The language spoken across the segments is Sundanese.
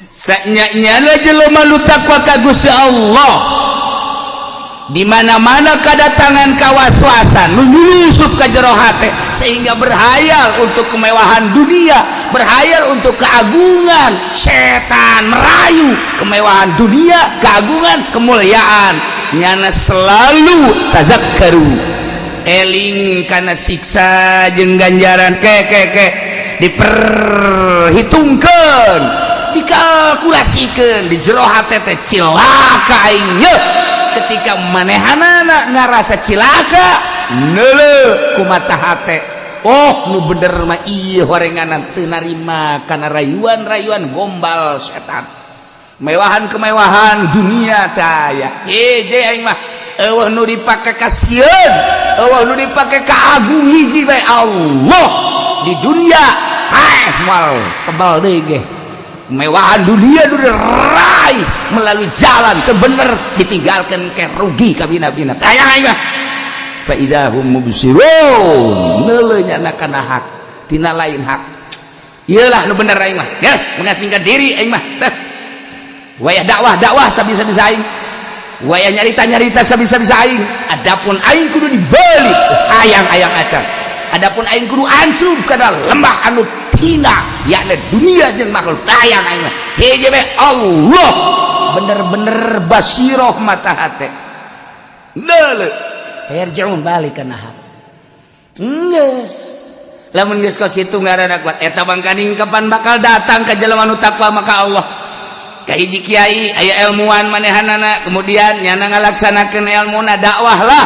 saknya jelema nu takwa ka Gusti Allah di mana-mana kedatangan kawaswasan nu nyusup ka jero hate sehingga berhayal untuk kemewahan dunia, berhayal untuk keagungan. Setan merayu kemewahan dunia, keagungan, kemuliaan. Nyana selalu tazakkaru, eling kana siksa jeung ganjaran ke diperhitungkeun, dikalkulasikan di jero hate teh cilaka aing ye. Ketika manehanana ngarasa cilaka neuleuh kumata hate, oh nu bener mah ieu horenganan teu narima kana rayuan-rayuan gombal setan, mewahan-kemewahan dunia taya. Je aing mah eueuh nu dipake ka sieun, eueuh nu dipake ka agung hiji bae Allah di dunia. Mal tebal deui ge mewahan dunia nu diraih melalui jalan teu bener, ditinggalkeun ke rugi ka bina-bina. Tayang aing mah fa idzahum mubsirun, neuleuh nyana kana hak tina lain hak. Ieu lah nu bener aing mah. Yes, mengasingkan diri aing mah. Wayah dakwah sabisa-bisa aing, wayah nyarita sabisa-bisa aing. Adapun aing kudu dibalik hayang-hayang acan. Adapun aing kudu ancur kana lembah anu hina yakni dunia jeung makhluk. Tayang aing mah hiji bae Allah bener-bener basiroh mata hate neuleuh yarjiun balik kana hak. Geus lamun geus ka situ ngaranna kuat eta bangkaning kapan bakal datang ka jelema nu takwa maka Allah. Ka hiji kiai aya ilmuwan manehanana kemudian nyana ngalaksanakeun ilmuna dakwah lah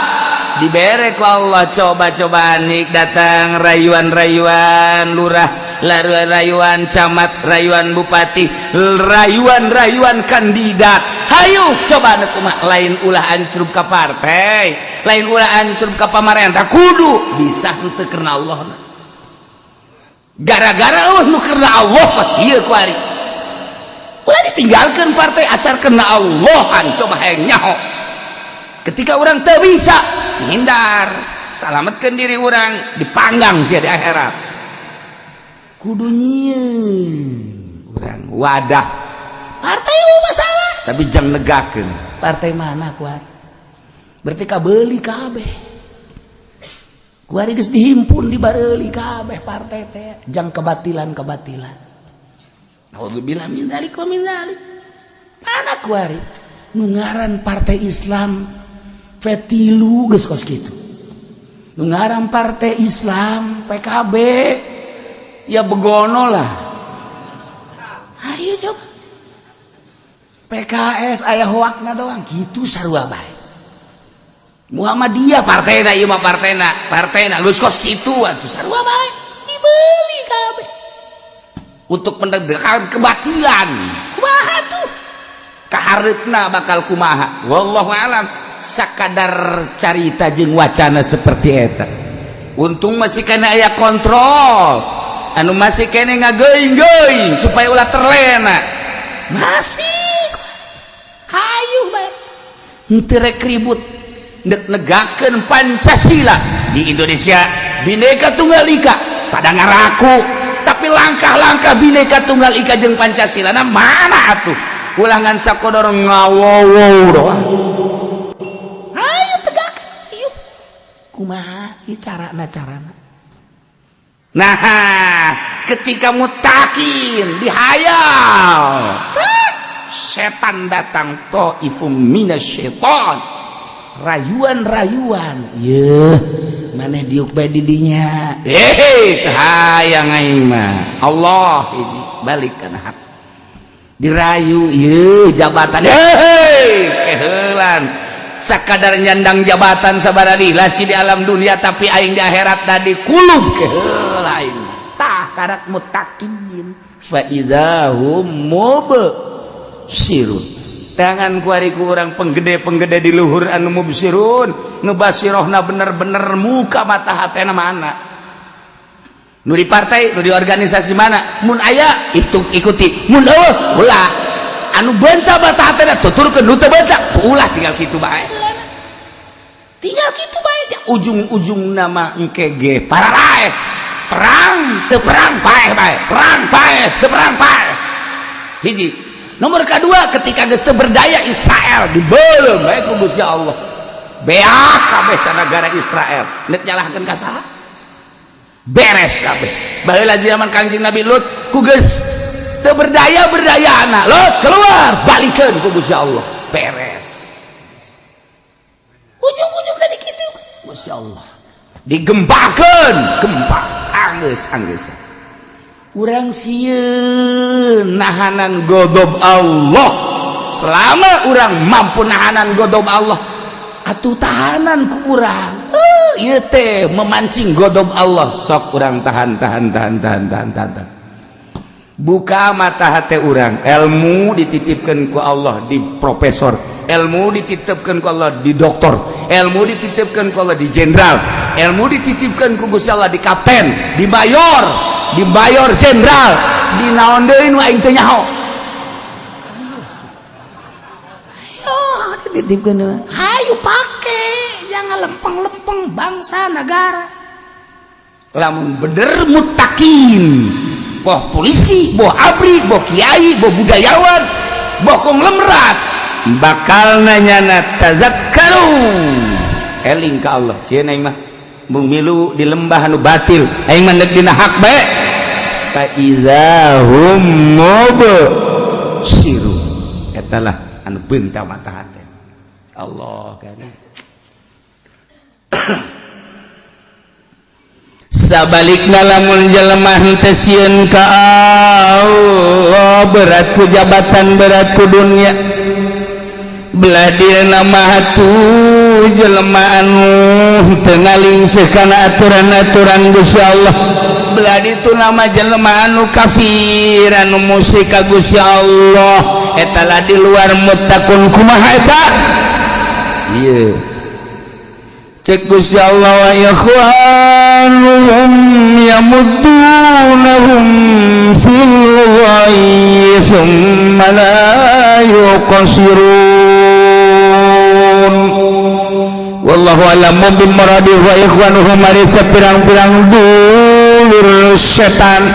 dibere ku Allah. Coba-coba nik datang rayuan-rayuan lurah, rayuan camat, rayuan bupati, rayuan kandidat. Hayu coba anu kumaha lain ulah ancur ka partai, lain ulah ancur ka pamarentah, kudu bisa henteu karena Allah. Gara-gara nu karena Allah pas ieu ku ari ulah ditinggalkeun partai asal karena Allahan. Coba hayang nyaho ketika orang teu bisa hindar, salametkeun diri orang dipanggang sia di akhirat. Kudu nyieun urang wadah partai masalah tapi jang negakeun partai mana kuat berarti kabeuli kabeh kuari geus dihimpun dibareuli kabeh partai teh jang kebatilan naudzubillah min dzalik wa min dzalik. Mana kuari nu ngaran partai Islam fetilu geus kos kitu, nu ngaran partai Islam PKB ya begono lah. Ayo coba PKS aya hoakna doang gitu sarua bae. Muhammadiyah partena ieu mah partena geus kos kitu atuh sarua bae dibeli kabeh untuk menegakkan kebatilan. Kumaha tuh kahareupna bakal kumaha wallahu alam. Sakadar carita jeung wacana seperti eta untung masih kena aya kontrol anu masih kene ngageuing-geuing supaya ulah terlena masih hayu bae henteu rek ribut negakeun Pancasila di Indonesia. Bhinneka Tunggal Ika pada ngaraku tapi langkah-langkah Bhinneka Tunggal Ika jeung Pancasila na mana atuh ulangan sakodor ngawowo doang. Hayu tegakeun ieu kumaha ieu carana. Nah, ketika mutakin dihayal, setan datang ta'ifum minasyaiton. Rayuan, yeuh, maneh diuk bae di dinya. Hayang aing mah. Allah ini balik kana hak. Dirayu, yeuh jabatan. Keheulan. Sakadar nyandang jabatan sabaraha lasi di alam dunia tapi aing di akhirat tadi kulub keheul aing tah karak mutakin fa idzahum mubsirun. Tangan kuari ku urang penggede di luhur anu mubsirun ngebasirohna bener-bener muka mata hatena mana nu di partai nu di organisasi mana mun aya itu ikuti mun eueuh ulah anu bentah mata hatena tuturkeun nu teu bentah ulah tinggal kitu bae ujung-ujung nama engke ge pararae perang teu perang paeh bae perang paeh teu perang paeh hiji. Nomor kedua, ketika geus teu berdaya Israel dibeuleum bae ku Gusti Allah. Beak kabeh sanagara Israel. Nek nyalahkeun ka saha? Beres kabeh. Baheula zaman Kangjeng Nabi Lut ku geus teu berdayana. Lut keluar, balikeun ku Gusti Allah. Beres. Ujung-ujung dari kitu. Masya Allah. Digempakeun, gempa anggeus. Urang sieun nahanan godob Allah. Selama urang mampu nahanan godob Allah, atuh tahanan ku urang. Ieu teh memancing godob Allah, sok urang tahan. Buka mata hati urang, ilmu dititipkeun ku Allah di profesor, ilmu dititipkeun ku Allah di doktor, ilmu dititipkeun ku Allah di jenderal, ilmu dititipkeun ku Gusti Allah di kapten, di mayor jenderal, di naon deui nu aing teu nyaho. Ayo dititipkeun, hayu pake, jangan lempeng-lempeng bangsa negara. Lamun bener muttaqin, boh polisi, boh abri, boh kiai, boh budayawan, boh konglomerat, bakal nanyana tazakkaru eling ka Allah. Sieun aing mah mung milu di lembah anu batil, aing mah neuk dina hak bae. Fa izahum mubsirun, eta lah anu beunta mata hate. Allah kana sabalikna lamun jelema henteu sieun ka Allah, berat ku jabatan, berat ku dunya, belah dieuna mah atuh jelema anu teu ngalingseuh kana aturan-aturan Gusti Allah, belah ditu nama jelema anu kafir, anu musyrik ka Gusti Allah, eta lah di luar muttaqun. Kumaha eta? Ieu cek Gusti Allah, wa ikhwanuhum yamuddunahum fil ghayyi thumma la yuqsirun. Wallahu a'lam bimuradi. Wa ikhwanuhum marisa pirang-pirang dulur setan.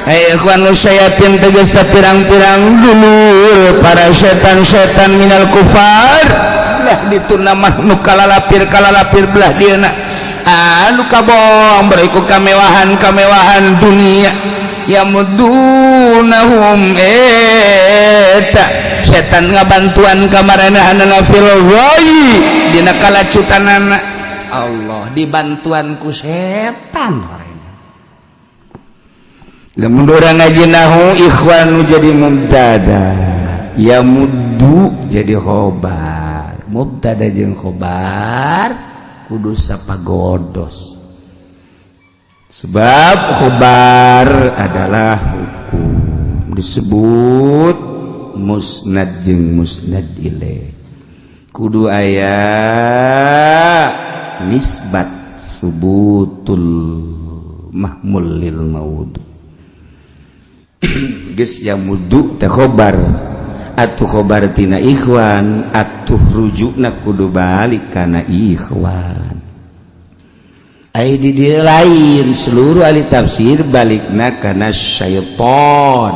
Ikhwanu syayatin tegas pirang-pirang dulur para setan-setan minal kufar. Lah ditu nama nu kalalapir belah dieuna anu kabong beriku kamewahan dunia, yamudunahum eta setan ngabantuan kamaranehana fil ghayyi dina kalacutanana. Allah dibantuan ku setan orangnya. Lamun urang ngaji nahu ikhwanu jadi mubtada, yamuddu jadi khobar. Mubtada jeung khobar kudu sapagodos, sebab khobar adalah hukum, disebut musnad jeung musnad ilaih, kudu aya nisbat subutul mahmul lil maud. Geus yamudu teh khobar, atuh khobar tina ikhwan, atuh rujukna kudu balik kana ikhwan. Ai di dieu lain seluruh ahli tafsir balikna kana syaiton,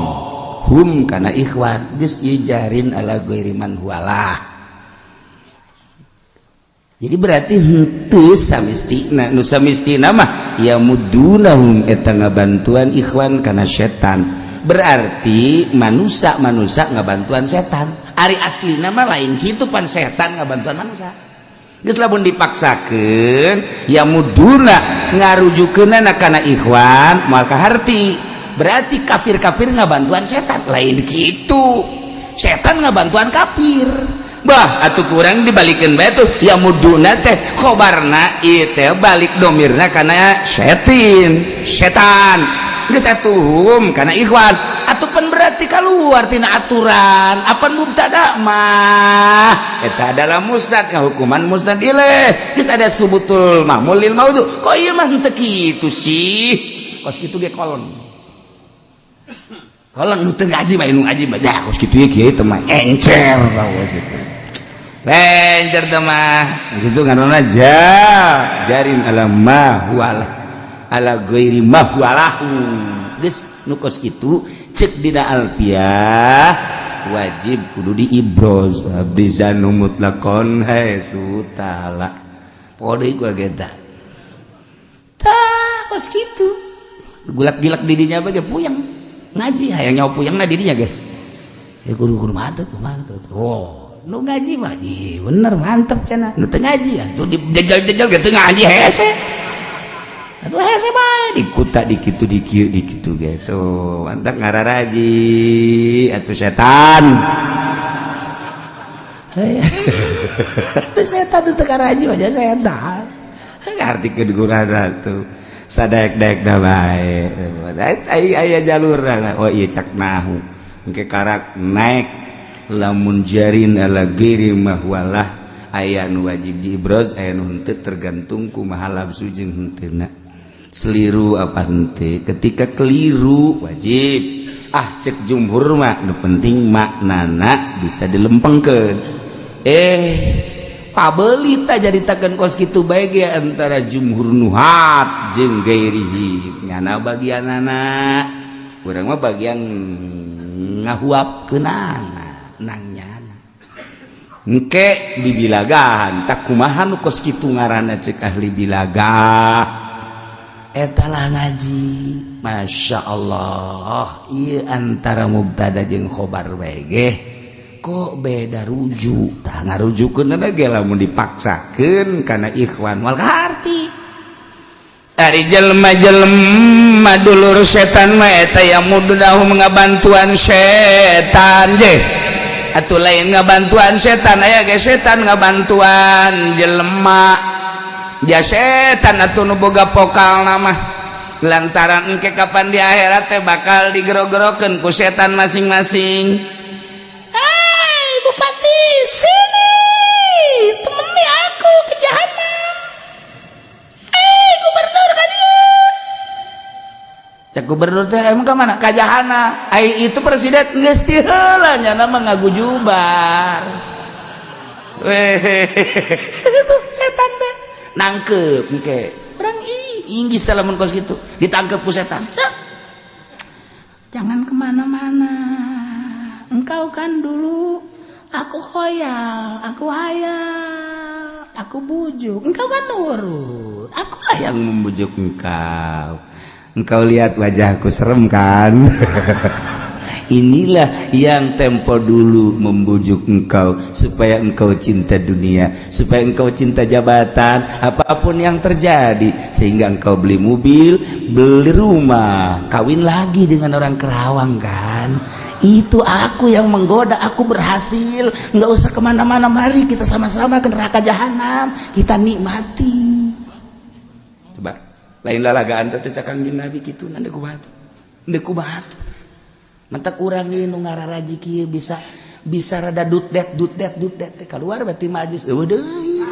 hum kana ikhwan, geus ijarin ala ghairi man huwalah. Jadi berarti henteu samistina, nu samistina mah ya mudunahum eta ngabantuan ikhwan kana setan. Berarti manusia ngabantuan setan. Ari aslina mah lain kitu pan setan ngabantuan manusia. Geus lamun dipaksakeun ya muduna ngarujukeunna kana ikhwan moal kaharti. Berarti kafir-kafir ngabantuan setan, lain kitu. Setan ngabantuan kafir. Bah atuh kurang dibalikeun bae tuh ya muduna teh khobarna ieu teh balik domirna kana setan. Geus atuhum kana ikhwan, atupan berarti keluar tina aturan. Apan mubtada mah eta adalah musnad, hukuman musnad ilaih. Geus ada subutul mahmul lil maudhu. Kok ieu mah henteu kitu sih? Kos kitu ge kolon. Kolon nu teu ngaji mah nu ngaji mah dah kos kitu ye kieu teh mah encer bawas itu. Encer teh mah kitu ngaranna jarin ala ma huwalah ala ghairi mahwalahu. Geus nu kos kitu cek dina alfiah wajib kudu diibroz abrizanu mutlaqon haitsutala pokoknya iku agenda tah kos kitu gulak-gilak didinya bage puyeng ngaji hayang nyawa puyengna didinya ge kudu mantep oh nu ngaji mah bener mantep cenah nu teu ngaji atuh dijajal-jajal ge teu ngaji hese atuh hese bae dikuta dikitu gitu mantap ngararaji atuh setan atuh setan teu ngaraji mah setan ngartikeun gurana tuh sadaek-daek da bae aya jalurna oh ieu cak nahu engke karak naik lamun jarin ala ghairi mahwalah aya nu wajib diibroz aya nu henteu tergantung kumaha labsu jeung henteuna seliru apa henteu ketika keliru wajib cek jumhur mah nu penting maknana bisa dilempengkeun pabeuli tah jaritakeun kos kitu bae ge antara jumhur nuhat jeung gairihi nyana bagianana urang mah bagian ngahuapkeunana nangnyana engke dibilagahan tak kumaha nu kos kitu ngaranna cek ahli bilagah eta lah ngaji masya Allah ieu antara mubtada jeung khobar bae ge kok beda rujuk tah ngarujukeun ge lamun dipaksakeun kana ikhwan wal harti ari jelema dulur setan mah eta yang mudahu ngabantuan setan je atuh lain ngabantuan setan aya ge setan ngabantuan jelema ja setan atuh nu boga pokalna mah lantaran engke kapan di akhirat teh bakal digerog-gerokeun ku setan masing-masing. Hei bupati sini temani aku ke jahanam. Gubernur ka dieu cek gubernur teh emang ka mana ka jahanam ai itu presiden geus ti heula nya mah ngagujubar itu setan teh nangkep engke urang inggis salamun kos kitu ditangkep ku setan jangan kemana-mana engkau kan dulu aku khoyal aku hayal aku bujuk engkau kan nurut akulah yang membujuk engkau lihat wajahku serem kan inilah yang tempo dulu membujuk engkau supaya engkau cinta dunia supaya engkau cinta jabatan apapun yang terjadi sehingga engkau beli mobil beli rumah kawin lagi dengan orang Kerawang kan itu aku yang menggoda aku berhasil nggak usah kemana-mana mari kita sama-sama ke neraka jahanam kita nikmati coba lain lalagaan teh cakang Nabi kitu nande kubatu mantak urang ieu nu ngararaji kieu bisa rada dutdet teh keluar berarti majus eueuh deui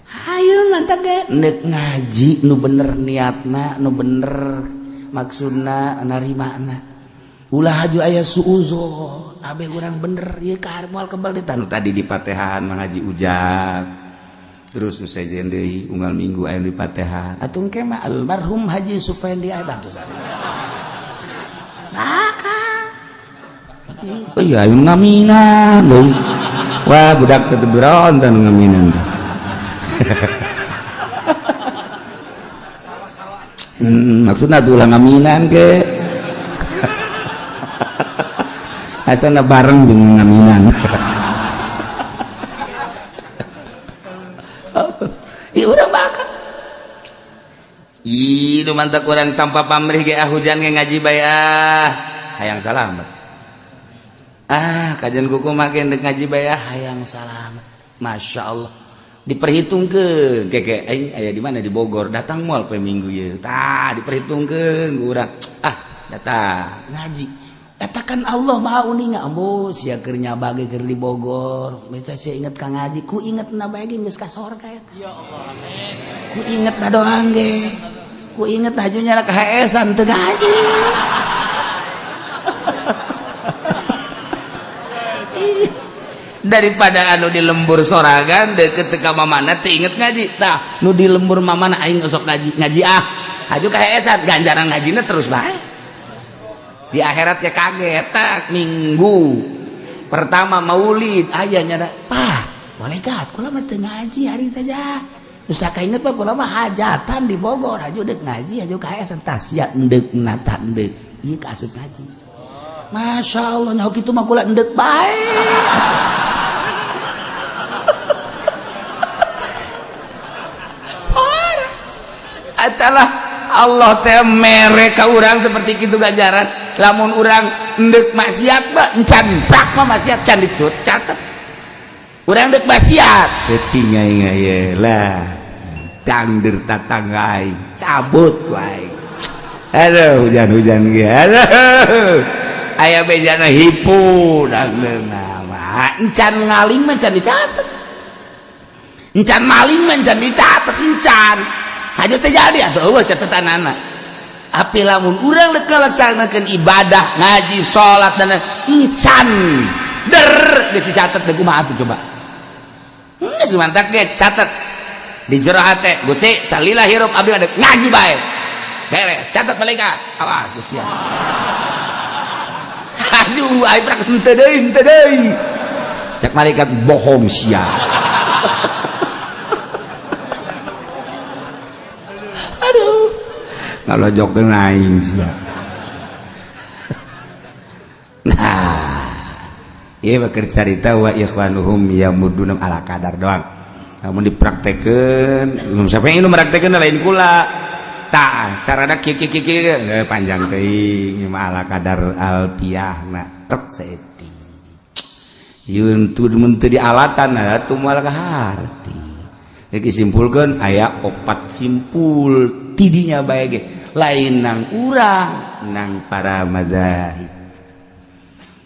hayu mantak ge nek ngaji nu bener niatna nu bener maksudna narimana ulah haju aya suuzon abe urang bener ieu ka moal kebal ditanu tadi di Patehan ngaji ujang terus usajeun deui unggal minggu aya di Patehan atuh engke mah almarhum Haji Sufendi aya bantu sana maka oh iya aya ngaminan deui wah budak teh berontan ngaminan maksudna tuh ulah ngaminan ke asana bareng jeung ngaminan ieu urang bakal ieu mantap urang tanpa pamrih ge hujan ge ngaji bae hayang salamet kajian kuku make dek ngaji bae hayang salamet masyaallah diperhitungkeun keke aing aya di mana di Bogor datang moal poe minggu ieu tah diperhitungkeun ku urang datang ngaji eta kan Allah Maha Uninga ambo sia keur nyabage keur di Bogor bisa sia inget ka ngaji ku ingetna bae ge geus ka sorga eta ya Allah amin ku ingetna doang ge ku inget hajunya ka HS-an teu ngaji daripada anu di lembur soragan deket ka mamana teu inget ngaji tah nu di lembur mamana aing sok ngaji haju kahesan ganjaran ngajina terus bae di akhirat ya kaget tak minggu pertama maulid ayahnya ada Pak boleh gak kula mah teu ngaji hari teh ja nusa kainget Pak kula mah hajatan di Bogor haju deuk ngaji haju kahesan tas sia endeup nata endeup ieu kasep ngaji Masya Allah nyaho kitu mah kula endeup bae adalah Allah teh mere ka urang seperti kitu ganjaran lamun urang endek maksiat mah encan brak mah maksiat can dicatet urang endek maksiat teuing ngai lah tangdir tatangga aing cabut wae aduh hujan-hujan ge aduh aya bejana hipu dangdeuna mah encan ngaling mah can dicatet encan maling mah can dicatet encan aja terjadi atau eueuh catetanana api lamun urang rek ngalaksanakeun ibadah ngaji salat dan encan der geus dicatet deui kumaha tuh coba geus mantak ge catet di jero hate Gusti salila hirup abdi adek ngaji bae beres catet malaikat awas Gusti aduh ai prak henteu deui cek malaikat bohong sia kalau jokeun aing sia. Nah, ieu keur carita wa ikhwanuhum yamuduna ala kadar doang. Namun dipraktekeun, sampai nu meraktekeun lain kula. Tah, carana kieu panjang teuing mah ala kadar alpiyahna tek saeuti. Yeun teu mun teu dialatan atuh moal kaharti. Jadi simpulkan aya 4 simpul tidinya bae ge lain nang urang nang para mazahib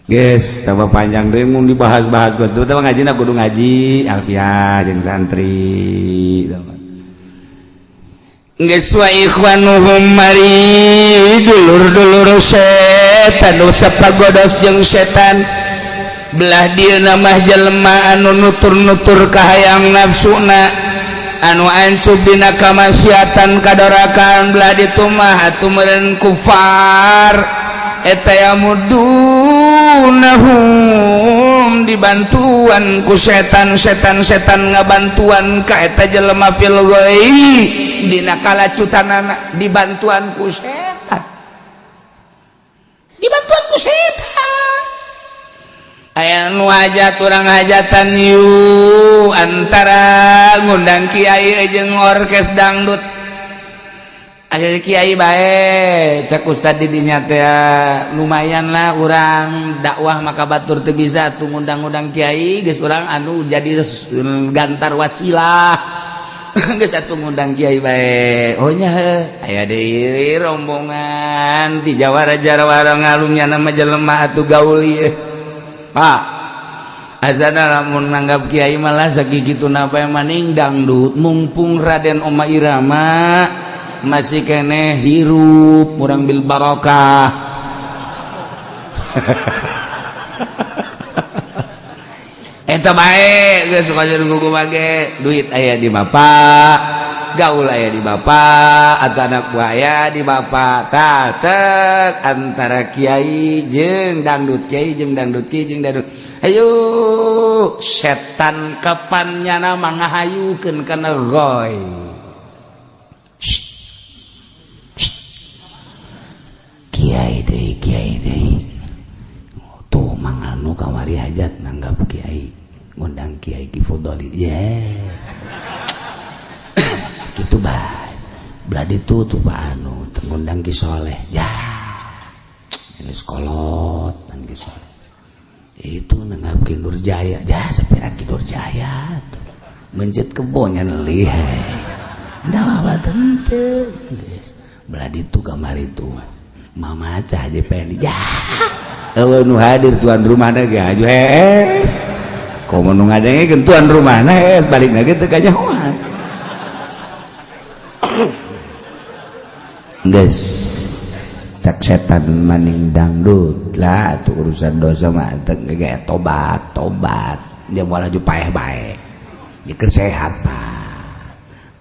geus tambah panjang teh mun dibahas-bahas kitu teh ngajina kudu ngaji alfiah jeung santri geus wa ikhwanuhum mari dulur-dulur setan nu sapagodos jeung setan belah dieuna mah jelema anu nutur-nutur ka hayang nafsuna anu ancub dina kamaksiatan kadorakan belah ditu mah atuh meureun kufar eta yamudunahum dibantuan ku setan-setan ngabantuan ka eta jelema fil ghaibi dina kalacutanana dibantuan ku setan aya nu hajat urang hajatan yu antara ngundang kiai jeung orkes dangdut aya kiai bae cek ustad di dinya teh lumayan lah urang dakwah maka batur teu bisa tuh ngundang-undang kiai geus urang anu jadi gantar wasilah geus atuh ngundang kiai bae oh nya aya deui rombongan ti jawara-jawara ngalungnya nama jelema atuh gaul ieu Pak azana lamun nanggap kiai malah sakikituna bae maning dangdut mumpung Raden Oma Irama masih keneh hirup urang bil barokah eta bae geus kajen gugu bage duit aya di bapak gaul aya di bapak atau anak buah aya di bapak tatek antara kiai jeung dangdut kiai jeung dangdut kiai jeung dangdut ayo setan kapannya nama ngahayukeun kana goy kiai deui tuh manganu kamari hajat nanggap kiai ngundang kiai Ki Fudoli yes segitu bae belah ditu tuh Pak anu ngundang Ki Soleh ya ini sekolot dan Ki Soleh itu nanggapkeun Nurjaya ya sapira Ki Nurjaya tuh menjet kebonnya leuh da apa teu belah ditu kamari tuh Mama Acah aja pengen ya eueuh nu hadir tuan rumahna ge aju hees komo nu ngadengekeun tuan rumahna hees balikna ge teu kanyahoan geus cak setan maning dangdut lah tuh urusan dosa mah teu ge tobat dia moal aju paeh bae dia keur sehat Pak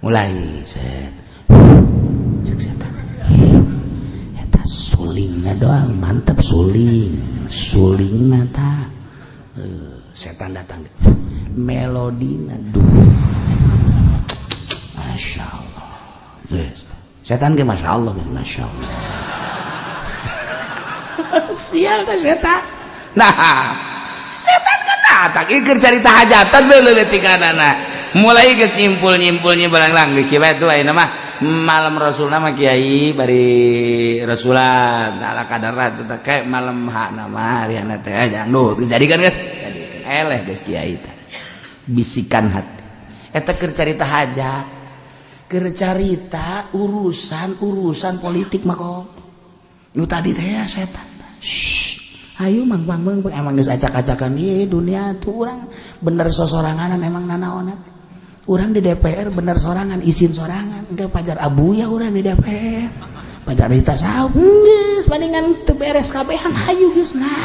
mulai set cak setan sulingna doang mantap sulingna tak setan datang melodina Masya Allah setan ke Masya Allah Masya Allah sial tak setan nah setan kan datang ikir cerita hajatan beleletikana mulai geus nyimpul-nyimpulnya barang-barang kieu tuh ayeuna mah malam Rasul nama Kiai bari Rasulan ala kadar teh kayak malam hak nama ariana teh jangdul dijadikan geus eleh geus Kiai teh bisikan hati eta keur carita hajat keur carita urusan politik mah kok nu tadi teh ya setan ayo mang emang geus acak-acakan ieu dunia tuh urang bener sosoranganan emang nanaonna urang di DPR bener sorangan izin sorangan engke pajar abuya urang di DPR pajar Rita Saub geus palingan teu beres kabehan hayu geus nah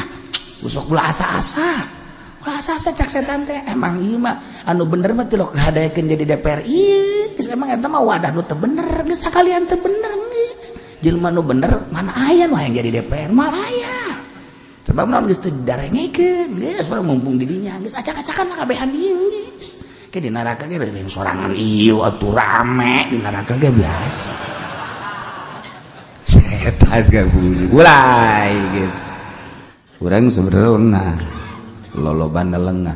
usok ulah asa-asa cak setan teh emang ieu mah anu bener mah tilok hadayakeun jadi DPR ieu geus emang eta mah wadah nu teu bener geus sakalian teu bener geus jelema nu bener mana aya nu hayang jadi DPR mah aya sebab naon geus teu didarengekeun geus urang mumpung di dinya geus acak-acakan mah kabehan ieu geus ke di neraka ge leureung sorangan ieu atuh rame di neraka ge biasa setan ge buji ulai geus urang sebenarnya lolobana lengah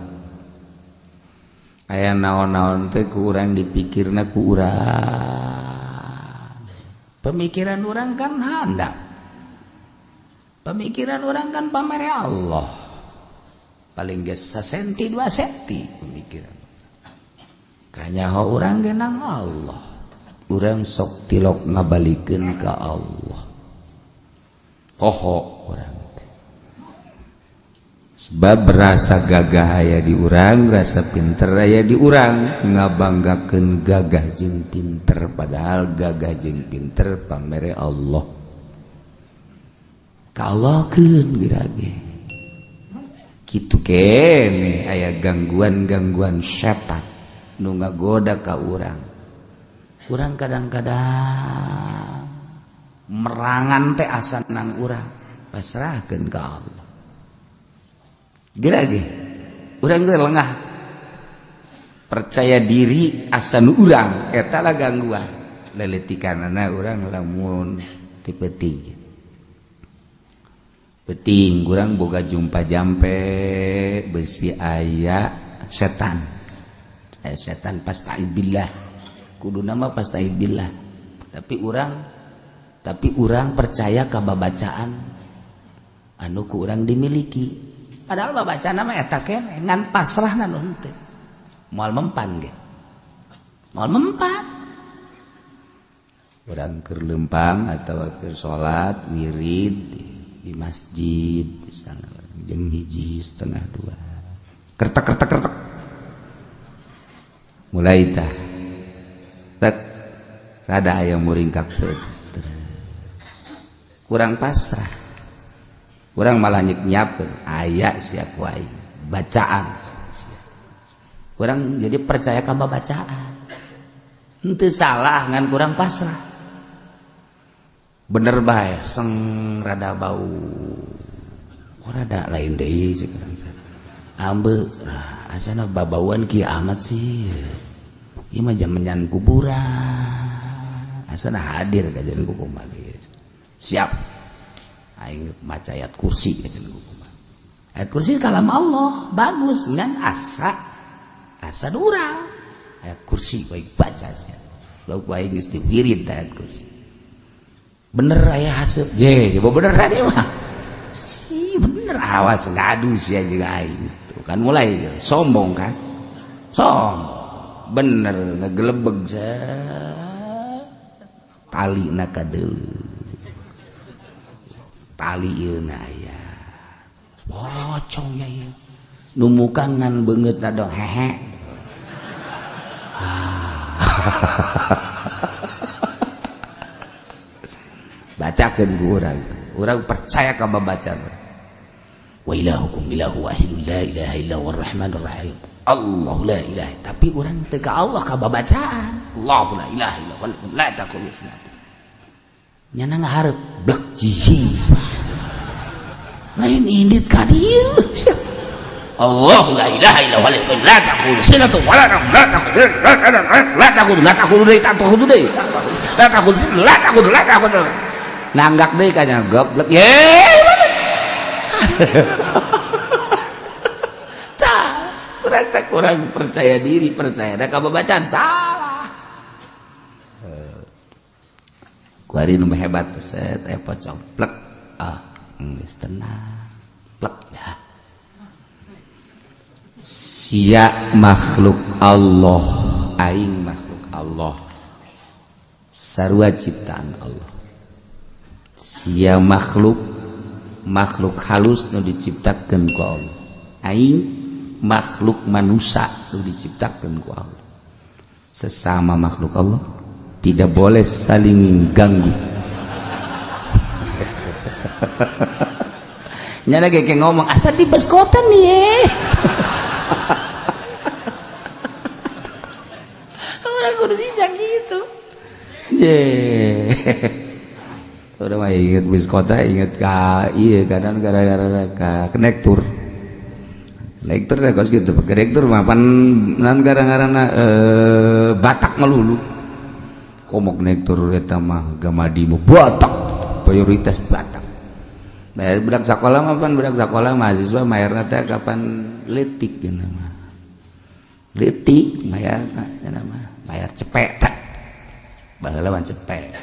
aya naon-naon teh ku urang dipikirna ku urang pemikiran urang kan handap pemikiran urang kan pamere Allah paling geus sasenti 2 senti pemikiran kanyaho urang genang Allah urang sok tilok ngabalikeun ka Allah poho urang sebab rasa gagah aya di urang rasa pinter aya di urang ngabanggakeun gagah jeung pinter padahal gagah jeung pinter pamere Allah kalakeun girage kitu kene aya gangguan-gangguan setan nu ngagoda ka urang kadang-kadang merangan teh asanan urang pasrahkeun ka Allah gerage urang teh lengah percaya diri asan urang eta lah gangguan leletikanana urang lamun ti penting urang boga jumpa jampe besi aya setan pasta'id billah kuduna mah pasta'id billah tapi urang percaya ka babacaan anu ku urang dimiliki padahal babacaan mah eta keneh ngan pasrahna nu henteu moal mempan ge moal mempan urang keur leumpang atawa keur salat wirid di masjid misalna jam 1:30 kertek mulai tah tak rada aya muringkak kurang pasrah kurang malah nyiapkeun aya siap wae bacaan kurang jadi percaya ka bacaan henteu salah ngan kurang pasrah bener bae seng rada bau kok rada lain deui cek urang ambe asana babauan kieu amat sih ieu mah jamenan kuburan asana hadir ka jalan kumaha siap aing maca ayat kursi ka jalan kumaha ayat kursi kalam Allah bagus ngan asa urang ayat kursi baik baca sia lauk bae geus diwirid ayat kursi bener aya haseup je bener tadi mah si bener awas ngadu sia jeung aing kan mulai sombong kan bener ngegelebeg tali na kadeuleu tali ieu na aya pocongnya ieu nu muka ngan beungeutna dong hehe bacakeun ku urang percaya ka babacaan wa ilahukum ilahu wahidun la ilaha illa huwar rahmanur rahim Allah la ilaha tapi urang teu ka Allah ka babacaan Allah la ilaha illa huwa la taqul isnat nyana ngaharep blek jiji lain indit ka dieu Allah la ilaha illallah la taqul sinatu wala la taqul nanggak deui ka nya goblok ye kurang percaya diri percaya da ka babacaan salah kuari nu hebat set pocong plek geus tenang plek ya sia makhluk Allah aing makhluk Allah sarua ciptaan Allah sia makhluk halus nu diciptakeun ku Allah aing makhluk manusia nu diciptakeun ku Allah sesama makhluk Allah tidak boleh saling ganggu nyana kayak ngomong asal di beskotan nih orang kudu bisa gitu udah mah inget biskota inget ka iya kadang gara-gara ka konektor teh kos gitu konektor mah pan nan gara-garana Batak melulu komok konektor eta mah gamadi mah Batak prioritas Batak bayar budak sekolah mah pan budak sekolah mahasiswa mayarna teh kapan letik geuna mah letik mayar mah mayar cepet baheula mah cepet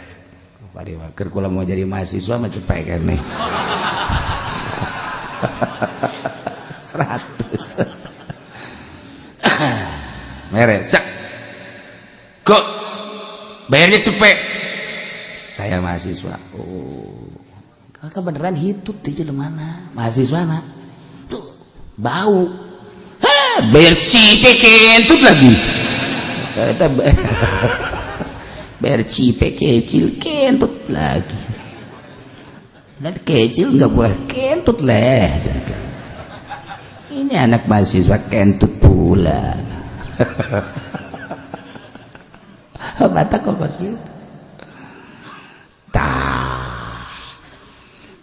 bari keur kula mau jadi mahasiswa mah cepet keneh 100 mere sak kok bayarnya cepet saya mahasiswa kakak beneran hitut di jelemana mahasiswa tuh bau bayar cipe kentut lagi kita bayar cipe kecil kentut lagi dan kecil nggak boleh kentut lah ini anak mahasiswa kentut pula mata kok gitu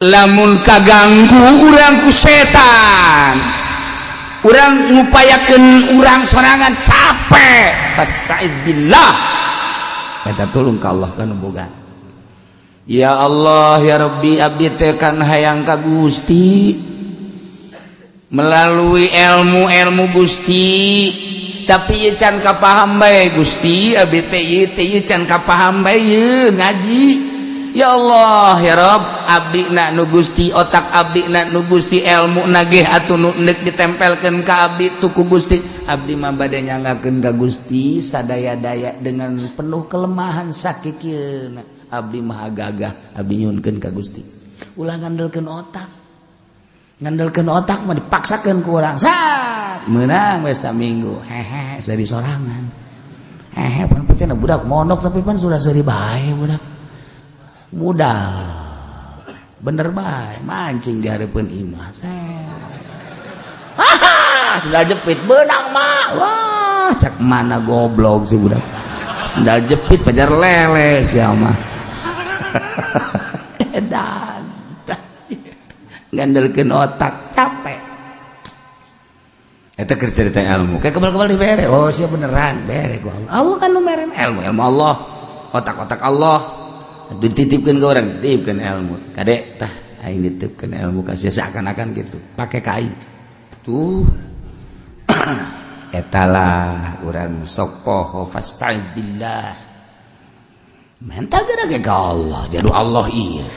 lamun kaganggu urang ku setan urang ngupayakeun urang sorangan capek fasta'id billah eta tulung ka Allah kana boga ya Allah ya Rabbi abdi teh kan hayang ka Gusti melalui ilmu Gusti tapi ieu can kapaham bae Gusti abdi teh ieu can kapaham bae ngaji ya Allah ya Rabb abdi na nu Gusti otak abdi na nu Gusti ilmu nagih atuh nu neuk ditempelkeun ka abdi tuku Gusti abdi mah bade nyanggakeun ka Gusti sadaya-daya dengan penuh kelemahan sakikieuna abdi mah gagah abdi nyuhunkeun ka Gusti ulah ngandelkeun otak mah dipaksakeun ku urang sat meunang we saminggu hehe sari sorangan hehe pan pecena budak mondok tapi pan sudah seri bae budak modal bener bae mancing di hareupeun imah sendal jepit beunang mah wah cak mana goblok si budak sendal jepit pajar lele sia mah edan ngandelkeun otak capek eta keur cerita ilmu kayak kebal-kebal dibere oh sia beneran bere ku Allah kan nu meren ilmu Allah otak-otak Allah dititipkan ke orang dititipkan ilmu kadek tah aing dititipkan ilmu kasih seakan-akan gitu pakai kain tuh etalah urang sok poho fasta'id billah mental geura ke Allah jadu Allah iya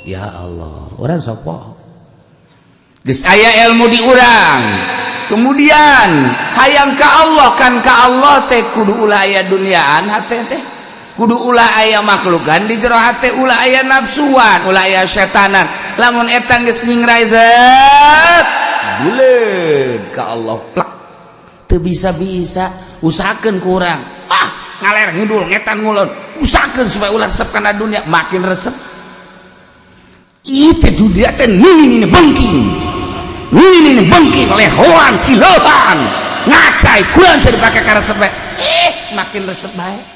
ya Allah urang sok poho geus aya ilmu di urang kemudian hayang ka Allah kan ka Allah teh kudu ulah aya duniaan hate teh kudu ulah aya makhlukan di jero hate ulah aya nafsuan ulah aya setanan lamun eta geus nyingrai zat buleud ka Allah plak teu bisa-bisa usahakeun ku urang ngaler ngidul ngetan ngulon usahakeun supaya ulah resep kana dunia makin resep ieu teh dunia teh ini bengking lehoan cilohan ngacai kulan saya dipake ka resep bae makin resep bae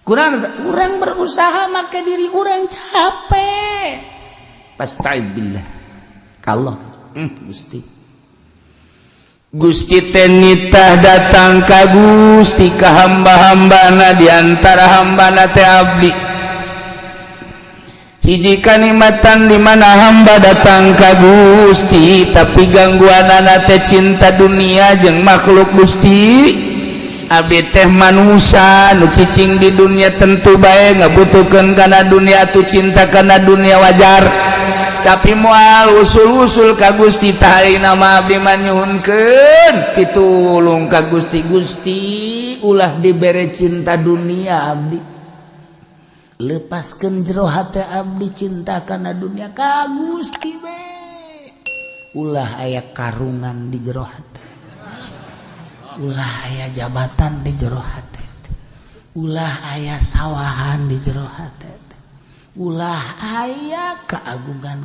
kurang berusaha maka diri kurang capek pastaibillah kalau Gusti tenitah datang ka Gusti ka hamba-hambana diantara hambana teh abdi hiji kanikmatan di mana hamba datang ka Gusti tapi gangguanana teh cinta dunia jeung makhluk Gusti abdi teh manusia nu cicing di dunia tentu bae ngabutuhkeun kana dunia atuh cinta kana dunia wajar tapi moal usul-usul ka Gusti tah ayeuna mah abdi manyuhunkeun pitulung ka Gusti Gusti ulah dibere cinta dunia abdi lepaskeun jero hate abdi cinta kana dunia ka Gusti we ulah aya karungan di jero hate ulah aya jabatan di jero hate ulah aya sawahan di jero hate ulah aya keagungan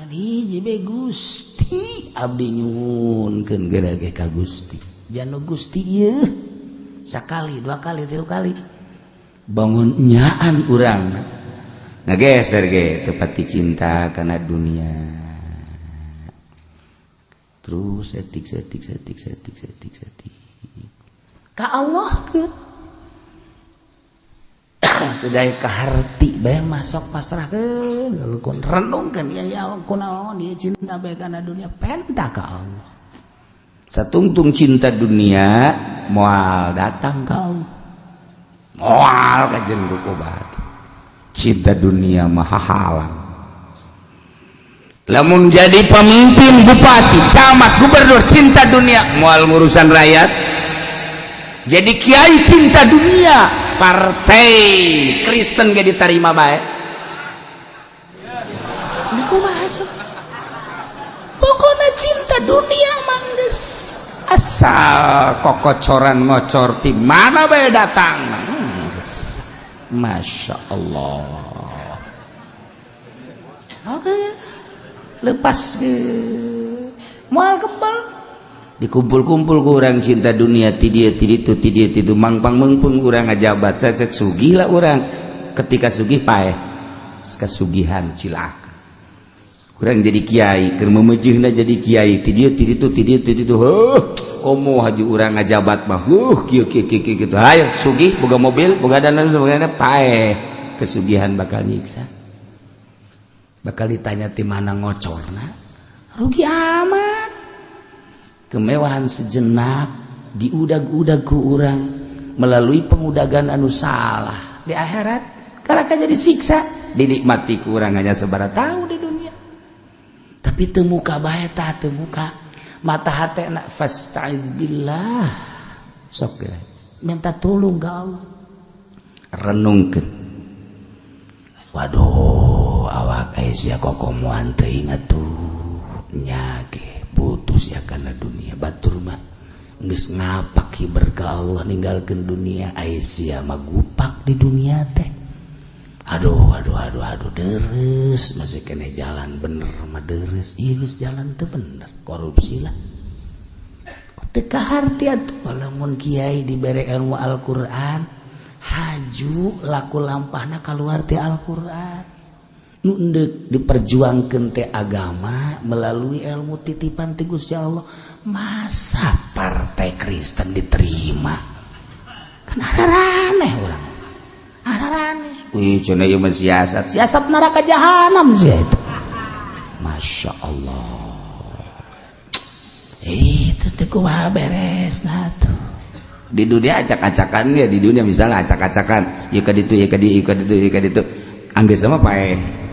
hiji be Gusti abdi nyuhunkeun geura-ge ka Gusti janu Gusti ieu sakali dua kali tilu kali bangun nyaan urang ngageser ge teu pati cinta kana dunia terus setik ka Allah ke kuday ka harti bae masuk pasrahkeun galukun renungkeun ya kunaon ieu cinta bae kana dunia penta ka Allah satungtung cinta dunia moal datang ka Allah moal ka jeung kukubat cinta dunia mah halang lamun jadi pemimpin bupati camat gubernur cinta dunia moal ngurusan rakyat jadi kiai cinta dunia partai Kristen gak diterima baik pokoknya cinta dunia mangges asal kokocoran ngocor di mana bae datang Masya Allah oke lepas ke moal kebal dikumpul-kumpul ku urang cinta dunia ti dieu ti ditu mangpang mengpung urang ngajabat cecek sugih lah urang ketika sugih paeh kasugihan cilaka urang jadi kiai keur memejihna jadi kiai ti dieu ti ditu komo haji urang ngajabat mah kieu kitu hayo sugih boga mobil boga dana sebagainya paeh kesugihan bakal nyiksa bakal ditanya ti mana ngocorna rugi amat kemewahan sejenak diudag-udag ku urang melalui pengudagan anu salah di akhirat kalaka jadi siksa dinikmati ku urang hanya sabaraha tahu di dunia tapi teu muka bae tah teu muka mata hatena fasta'id billah sok ge minta tulung ka Allah renungkeun waduh awak sia kokomoan teuing atuh nyage putus ya karena dunia batur mah geus ngapak hiber ka Allah ninggalkeun dunia sia mah gupak di dunia teh aduh deres masih kena jalan bener mah deres ieu geus jalan teu bener korupsi lah teu kaharti atuh lamun kiai dibere ilmu Al-Qur'an haju laku lampahna kaluar ti Al-Qur'an nu endek diperjuangkeun teh agama melalui ilmu titipan ti Gusti Allah masa partai Kristen diterima kan araraneh urang araraneh wih cenah ieu mah siasat neraka jahanam sia itu Masya Allah itu teh kumaha beresna tuh di dunia acak-acakan ya di dunia misalnya acak-acakan ieu ka ditu anggeus mah paeh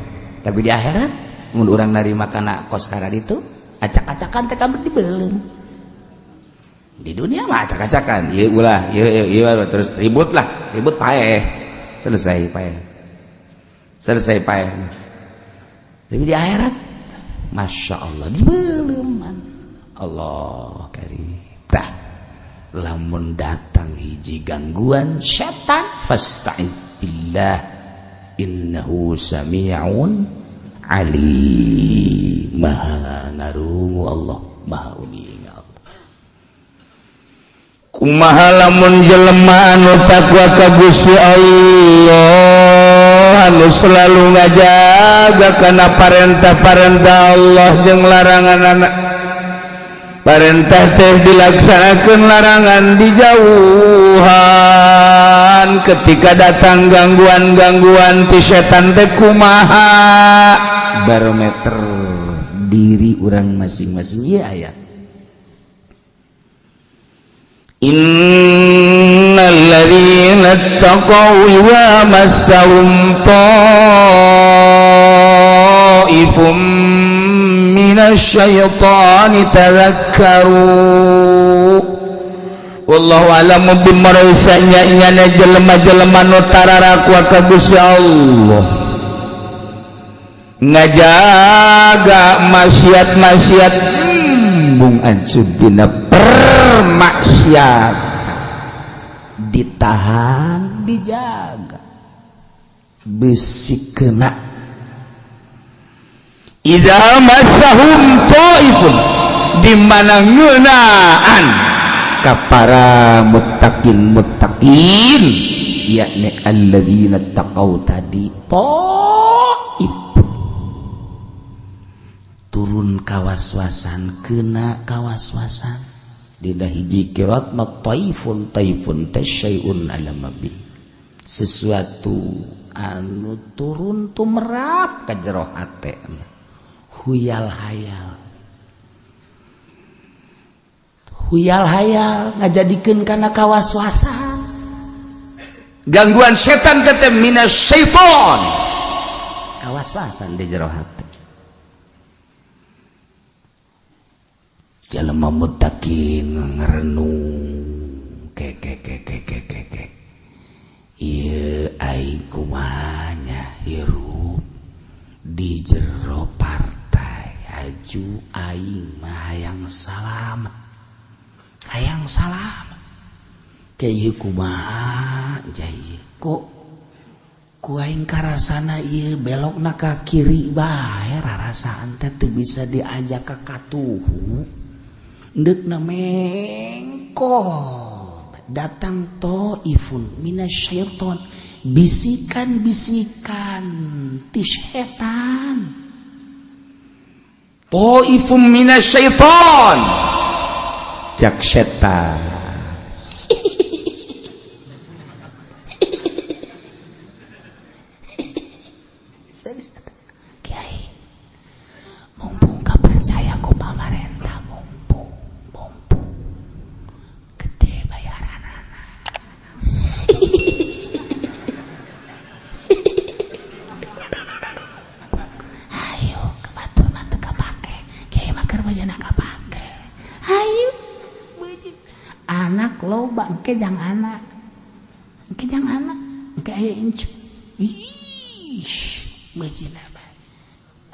tapi di akhirat mun urang narima kana kos kana ditu acak-acakan teh kabeh dibeuleuh di dunia mah acak-acakan ieu ulah ieu terus ribut paeh selesai paeh tapi di akhirat Masya Allah dibeuleuh man Allah karim tah lamun datang hiji gangguan setan fasta'id billah innahu sami'un alim maha ngarungu Allah maha uning Allah kumaha lamun jelema anu takwa ka Gusti Allah anu selalu ngajaga kana parentah-parentah Allah jeung larangan-na parentah teh dilaksanakeun larangan dijauhan ketika datang gangguan-gangguan ti setan teh kumaha barometer diri urang masing-masing ieu aya innal ladzina taqaw wa massahum ta'ifum minasyaitani tadhakkaru wallahu a'lam bimarusanya ingana jelema-jelema nu tararaku ka Gusti Allah ngajaga maksiat-maksiat bung ancud dina permaksiat ditahan dijaga bisi kena idza masahum taifun di mana ngeunaan ka para muttaqin yakni alladzina taqaw tadi taif turun kawaswasan kena kawaswasan dina hiji qiraat taifun tasyai'un alamabi sesuatu anu turun tumrap ka jero hate huyal hayal ngajadikeun kana kawaswasan gangguan setan kata minas syaiton kawaswasan di jero hate jalema muttaqin ngarenung ke ieu aing kumanya hirup di jero partai aju aing mah hayang salamet ke ieu kumaha jai kok ku aing karasana ieu belokna ka kiri bae rarasaan teh teu bisa diajak ka katuhu ndekna mengkol datang taifun minasyaiton bisikan-bisikan ti setan taifun minasyaiton jak setan Kiai mumpung ka percaya ku pamarentah anak loba engke jang anak engke aya incu bejina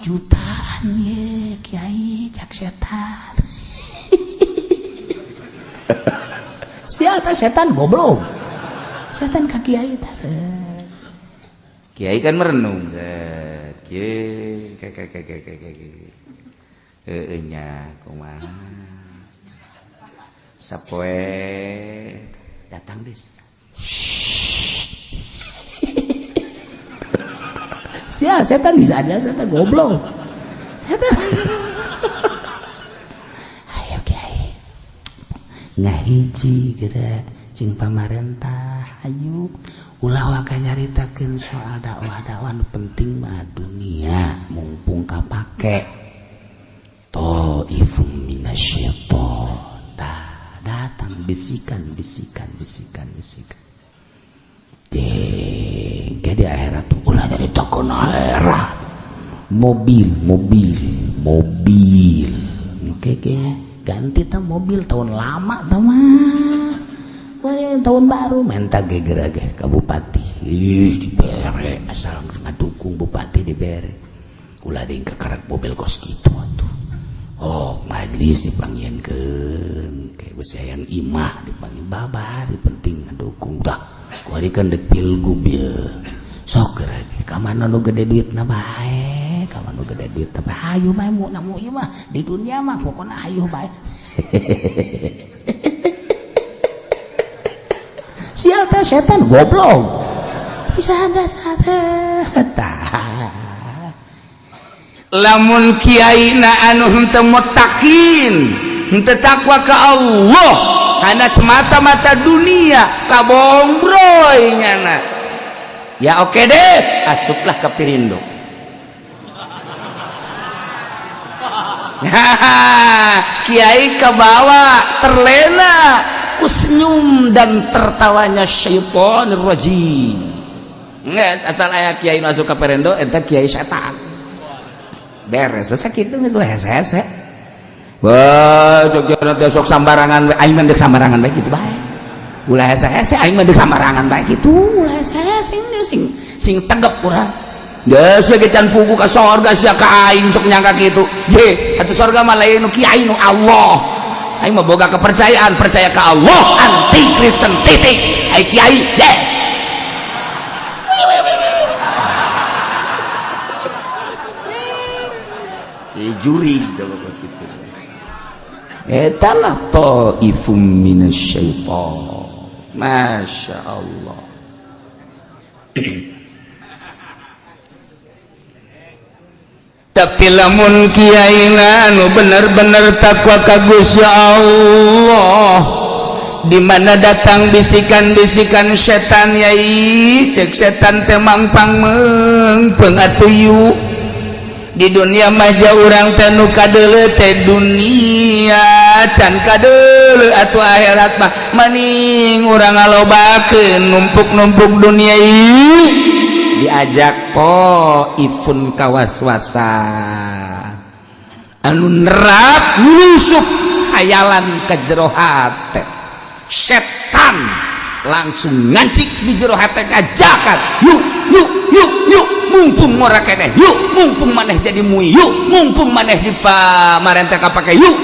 jutaan ye kiai cak setan sial teh setan goblok setan ka kiai teh kiai kan merenung kiai nya kumaha sapoe datang des sial setan bisa aja setan goblok setan ayo kiai ngahiji geura jeung pamarentah ayo ulah waka nyaritakeun soal dakwah nu penting mah dunia mumpung kapake taifum minasyaiton datang bisikan jadi akhirat tuh ulah dari toko akhirat mobil oke ganti ta mobil tahun lama mah tahun baru menta geger ka bupati dibere asal ngadukung bupati dibere ulah deing kakarak mobil kos kitu atuh majelis dipanggieunkeun kayak beusi hayang imah dipanggil babar penting ngadukung dah kuari kan dek pilgub ieu sok geura ka mana nu gede duitna bae hayu bae mu namu ieu mah di dunia mah pokona hayu bae sial teh setan goblok bisa ada tah lamun kiai na anu henteu mutakin henteu takwa ka Allah hanya semata-mata dunia kabombroy nyana ya oke deh asuplah ke Pirindo kiai kebawa terlena ku senyum dan tertawanya syaitanir rajim nges asal aya kiai masuk ke Pirindo ente kiai setan beres masa kitu geus hese-hese wah Jogja nanti sok sambarangan aing mah deuk sambarangan bae kitu bae ulah hese-hese aing mah deuk sambarangan bae kitu ulah hese-hese sing tegep urang geus ge can pugu ka sorga sia ka aing sok nyangka kitu je atuh sorga mah lain nu kiai nu Allah aing mah boga kepercayaan percaya ka Allah anti Kristen titik ai kiai deh juri bos gitu eta lah taifum minasyaiton masya Allah tapi lamun kiaina nu bener-bener takwa ka Gusti Allah di mana datang bisikan-bisikan setan yai cek setan teh mangpang meungpeung atuh di dunia maja urang teh nu kadeuleu teh dunia can kadeuleu atuh akhirat mah maning urang ngalobakeun numpuk-numpuk dunia ieu diajak ifun kawaswasa anu nerap nyusup hayalan ka jero hate setan langsung ngancik di jero hate ngajakan yuk mumpung mora keneh yuk mumpung maneh jadi mui yuk mumpung maneh di pamarentah kapake yuk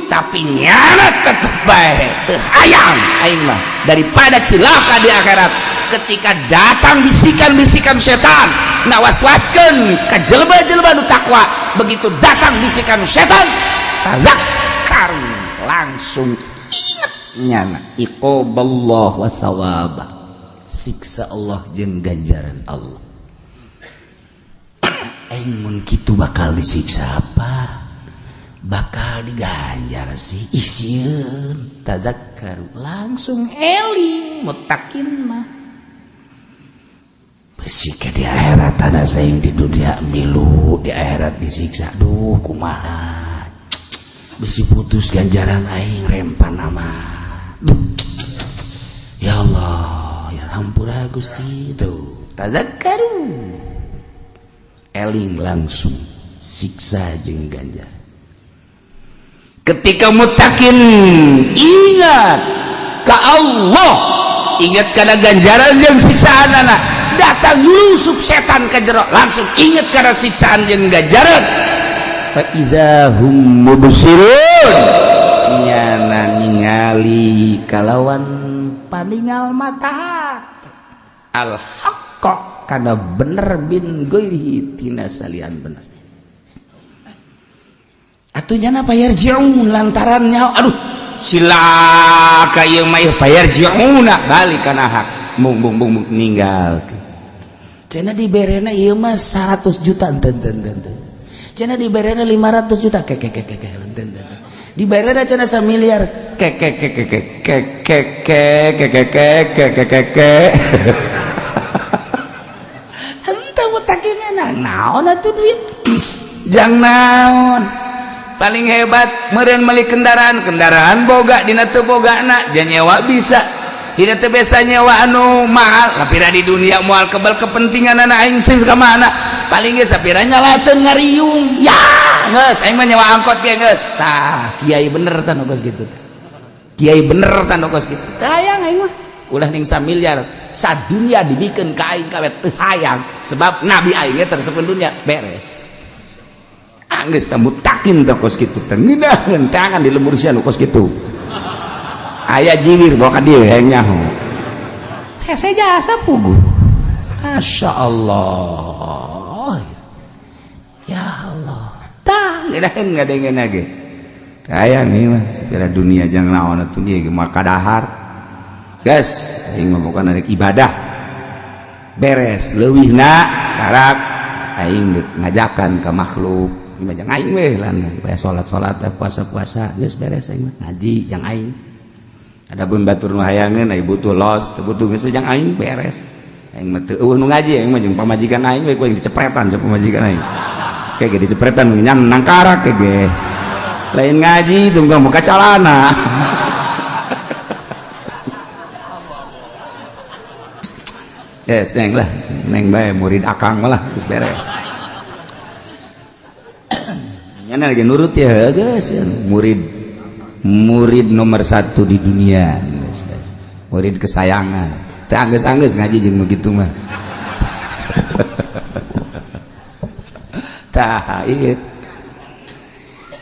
tapi nyana tetep bae teu hayang aing mah daripada cilaka di akhirat ketika datang bisikan-bisikan setan ngawaswaskeun ka jelema-jelema nu takwa begitu datang bisikan setan tazakkar langsung inget nyana iqaballah wa thawaba siksa Allah jeung ganjaran Allah aing mun kitu bakal disiksa apa bakal diganjar sih isieun tadzakkaru langsung eling mutakin mah besi ke di akhirat tanah saing di dunia milu di akhirat disiksa duh kumaha besi putus ganjaran aing rempan nama ya Allah ya hampura Gusti tuh tadzakkaru eling langsung siksa jeung ganjar ketika mutakin ingat ka Allah ingat kana ganjaran jeung siksaanana datang nyusup setan ka jero langsung ingat kana siksaan jeung ganjaran fa idzahum mubsirun nyana ningali kalawan paningal mata al haqq kana bener bin goirihi tina salian bener atunya na payarjiun lantarannya aduh silaka ieu mah payarjiuna balik kana hak mung ninggal cenah diberena ieu mah 100 juta enten cenah diberena 500 juta ke enten diberena cenah 1 miliar ke naon atuh duit jang naon paling hebat meureun meuli kendaraan boga dina teu bogana jan nyewa bisa dina teu biasa nyewa anu mahal lapira di dunia moal kebal kepentingan anak aing sing ka mana paling geus sapira nyalateun ngariung ya geus aing mah nyewa angkot ge geus tah kiai bener tah nu geus kitu kiai bener tah nu geus kitu teu hayang aing mah ulah ning 1 miliar sadunya dibikeun ka aing kawet teu hayang sebab nabi aing ge tersebut dunia beres geus tah mutakin tah kos kitu teh ngeunaheun tangan di lembur sia nu kos kitu aya jiwir bawa ka dieu hayang nyaho hese jasa pugu masyaallah ya Allah tah ngeunaheun ngadengeun ge hayang ieu mah sapira dunia jang naon atuh ieu mah kadahar gas aing mah bukan ada ibadah beres leuwihna karak aing ngajakan ka makhluk imah aing weh lan bae salat-salat puasa-puasa geus beres aing mah ngaji jang aing adapun batur nu hayangeun ai butuh los teu butuh geus jang aing beres aing mah teu eueuh nu ngaji aing mah jeung pamajikan aing we ku aing dicepretan sa pamajikan aing kayak dicepretan ngan nang karak ge lain ngaji tunggu muka calana yes neng lah neng bae murid akang malah geus beres nyana lagi nurut ya guys murid nomor 1 di dunia murid kesayangan teu anggeus-anggeus ngaji jeung begitu mah tah ieu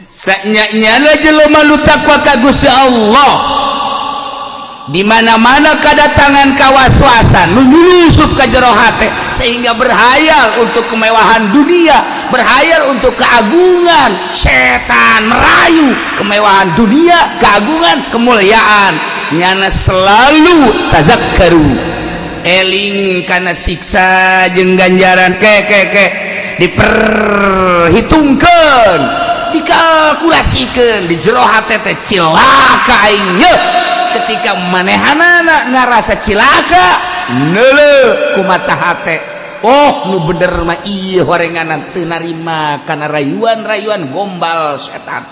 sanyanya jelema nu takwa ka Gusti Allah di mana-mana kadatangan kawaswasan nu nyusup ka jero hate sehingga berhayal untuk kemewahan dunia, berhayal untuk keagungan, setan merayu kemewahan dunia, keagungan, kemuliaan. Nyana selalu tazakkaru eling kana siksa jeung ganjaran ke diperhitungkeun, dikalkulasikan di jero hate teh cilaka aing ketika manehanana ngarasa cilaka neuleuh ku mata hate oh nu bener mah ieu horenganan teu narima kana rayuan-rayuan gombal setan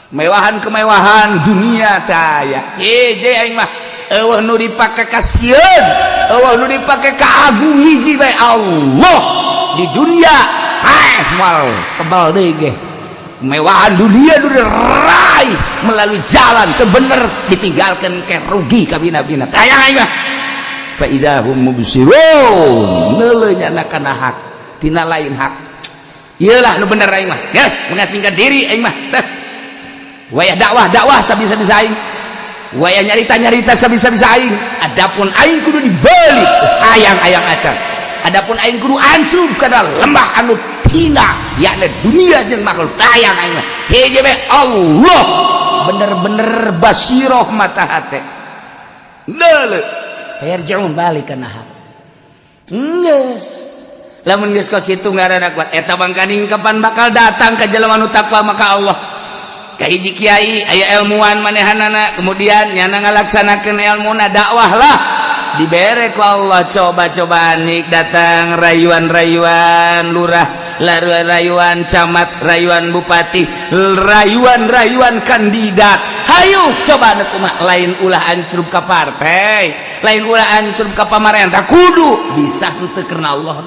mewahan-kemewahan dunia tah aya je aing mah eueuh nu dipake ka sieun eueuh nu dipake ka agung hiji bae Allah di dunia moal tebal deui ge mewahan dunia nu diraih melalui jalan teu bener ditinggalkeun ke rugi ka bina-bina tayang aing mah fa idzahum mubsirun neuleuh nyana kana hak tina lain hak ieu lah nu bener aing mah yes mengasingkan diri aing mah wayah dakwah sabisa-bisa aing wayah nyarita sabisa-bisa aing adapun aing kudu dibalik hayang-hayang acan adapun aing kudu ansub kana lembah anu hina yakni dunia jeung makhluk tayang aing mah hiji bae Allah bener-bener basiroh mata hate neuleuh yarji'un balik kana hak geus lamun geus ka situ ngaranna kuat eta bangkaning kapan bakal datang ka jelema nu takwa maka Allah ka hiji kiai aya ilmuwan manehanana kemudian nyana ngalaksanakeun ilmuna dakwah lah dibere ku Allah coba-coba nik datang rayuan-rayuan lurah rayuan camat rayuan bupati rayuan kandidat hayu coba kumaha lain ulah ancrup ka partai lain ulah ancrup ka pamarentah kudu bisa teu karena Allah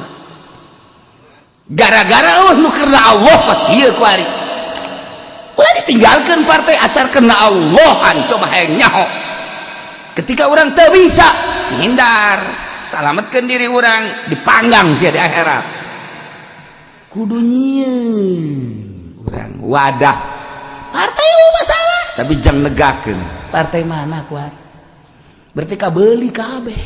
gara-gara nu karena Allah pas ieu ku ari ulah ditinggalkeun partai asal karena Allah coba hayang nyaho ketika orang teu bisa hindar salametkeun diri orang dipanggang sia di akhirat kudu nyieun urang wadah partai masalah tapi jang negakeun partai mana kuat berarti kabeuli kabeh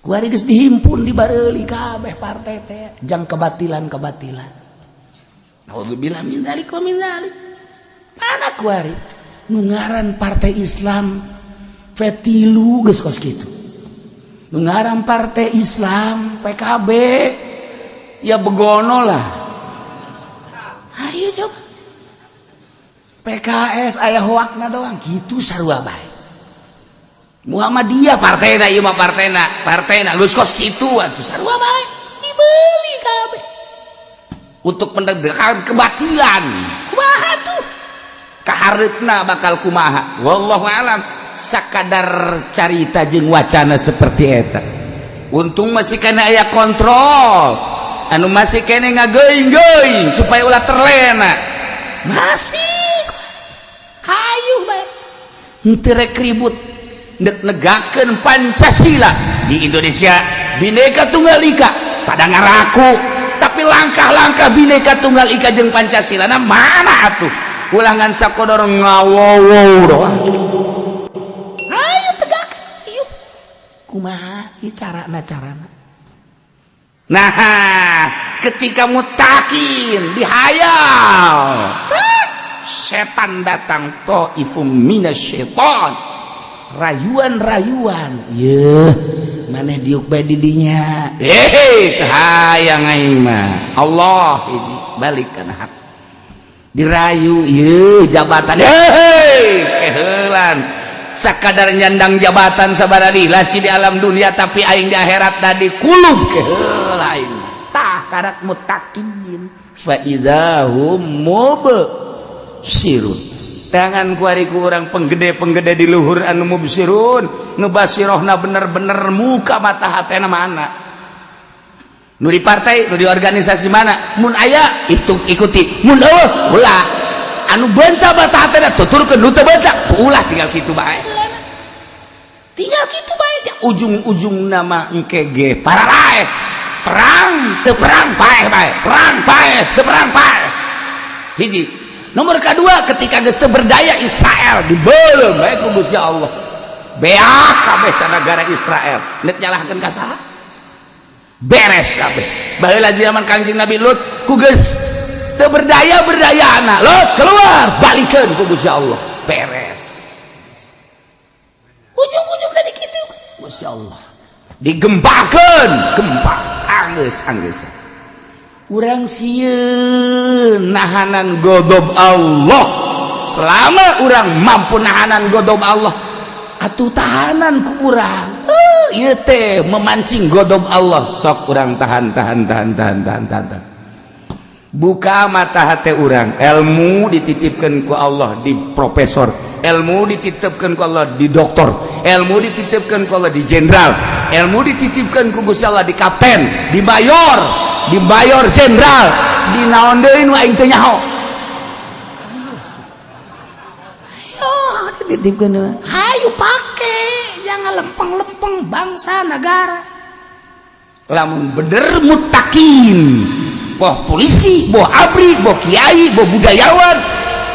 kuari geus dihimpun dibareuli kabeh partai teh jang kebatilan naudzubillah min dzalik wa min dzalik mana kuari nu ngaran partai Islam fetilu geus kos kitu nu ngaran partai Islam PKB ya begono lah ayo coba PKS aya hoakna doang gitu sarua bae Muhammadiyah partena ieu mah partena geus kos situ atuh sarua bae dibeli kabeh untuk menegakkan kebatilan kumaha tuh kahareupna bakal kumaha wallahu alam sakadar carita jeung wacana seperti eta untung masih kana aya kontrol anu masih kene ngageuing-geuing supaya ulah terlena masih hayu bae henteu rek ribut negakeun Pancasila di Indonesia Bhinneka Tunggal Ika pada ngaraku tapi langkah-langkah Bhinneka Tunggal Ika jeung Pancasila na mana atuh ulangan sakodor ngawowo doang ayo tegakeun ieu kumaha ieu carana nah ketika mutakin dihayal setan datang ta'ifum minasyaitan rayuan-rayuan maneh diuk bae didinya hayang aing mah Allah hiji balik kana hak dirayu jabatan keheulan sakadar nyandang jabatan sabaraha lasi di alam dunia tapi aing di akhirat tadi kulub keheul aing tah karak muttaqin fa idzahum mubsirun tangan kuari ku urang penggede-penggede di luhur anu mubsirun ngebasirohna bener-bener muka mata hatena mana nu di partai nu di organisasi mana mun aya itu ikuti mun eueuh ulah anu bentah mata hatena tuturkeun nu teu bentah ulah tinggal kitu bae ujung-ujung nama engke ge pararae perang teu perang paeh bae perang paeh teu perang paeh hiji nomor kedua ketika geus teu berdaya Israel dibeuleum bae ku Gusti Allah beak kabeh sanagara Israel nek nyalahkeun ka saha beres kabeh baheula zaman Kangjeng Nabi Lut ku geus teu berdaya-berdayana Lut keluar balikeun ku Gusti Allah beres ujung-ujung tadi kitu Gusti Allah digempakeun gempa anggeus urang sieun nahanan godob Allah selama urang mampu nahanan godob Allah atuh tahanan ku urang ieu teh memancing godob Allah sok urang tahan buka mata hati urang ilmu dititipkeun ku Allah di profesor ilmu dititipkeun ku Allah di doktor ilmu dititipkeun ku Allah di jenderal ilmu dititipkeun ku Gusti Allah di kapten di mayor jenderal di naon deui nu aing teu nyaho ayo dititipkeun hayu pake jangan lempeng-lempeng bangsa negara lamun bener muttaqin boh polisi boh abri boh kiai boh budayawan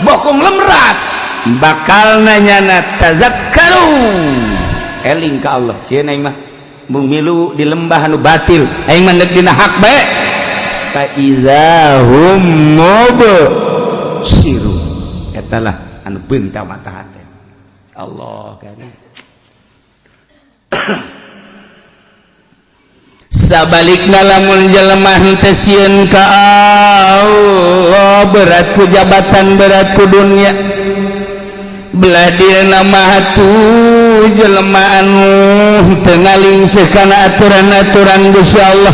boh konglomerat bakal nanyana tazakkaru eling ka Allah sieun aing mah mung milu di lembah anu batil aing mah neuk dina hak bae fa idzahum mubsirun eta lah anu beunta mata hate Allah kana sabalikna lamun jelema henteu sieun ka Allah berat ku jabatan berat ku dunia belah dia nama hatu jelema anu teu ngalingseuh kana aturan-aturan Gusti Allah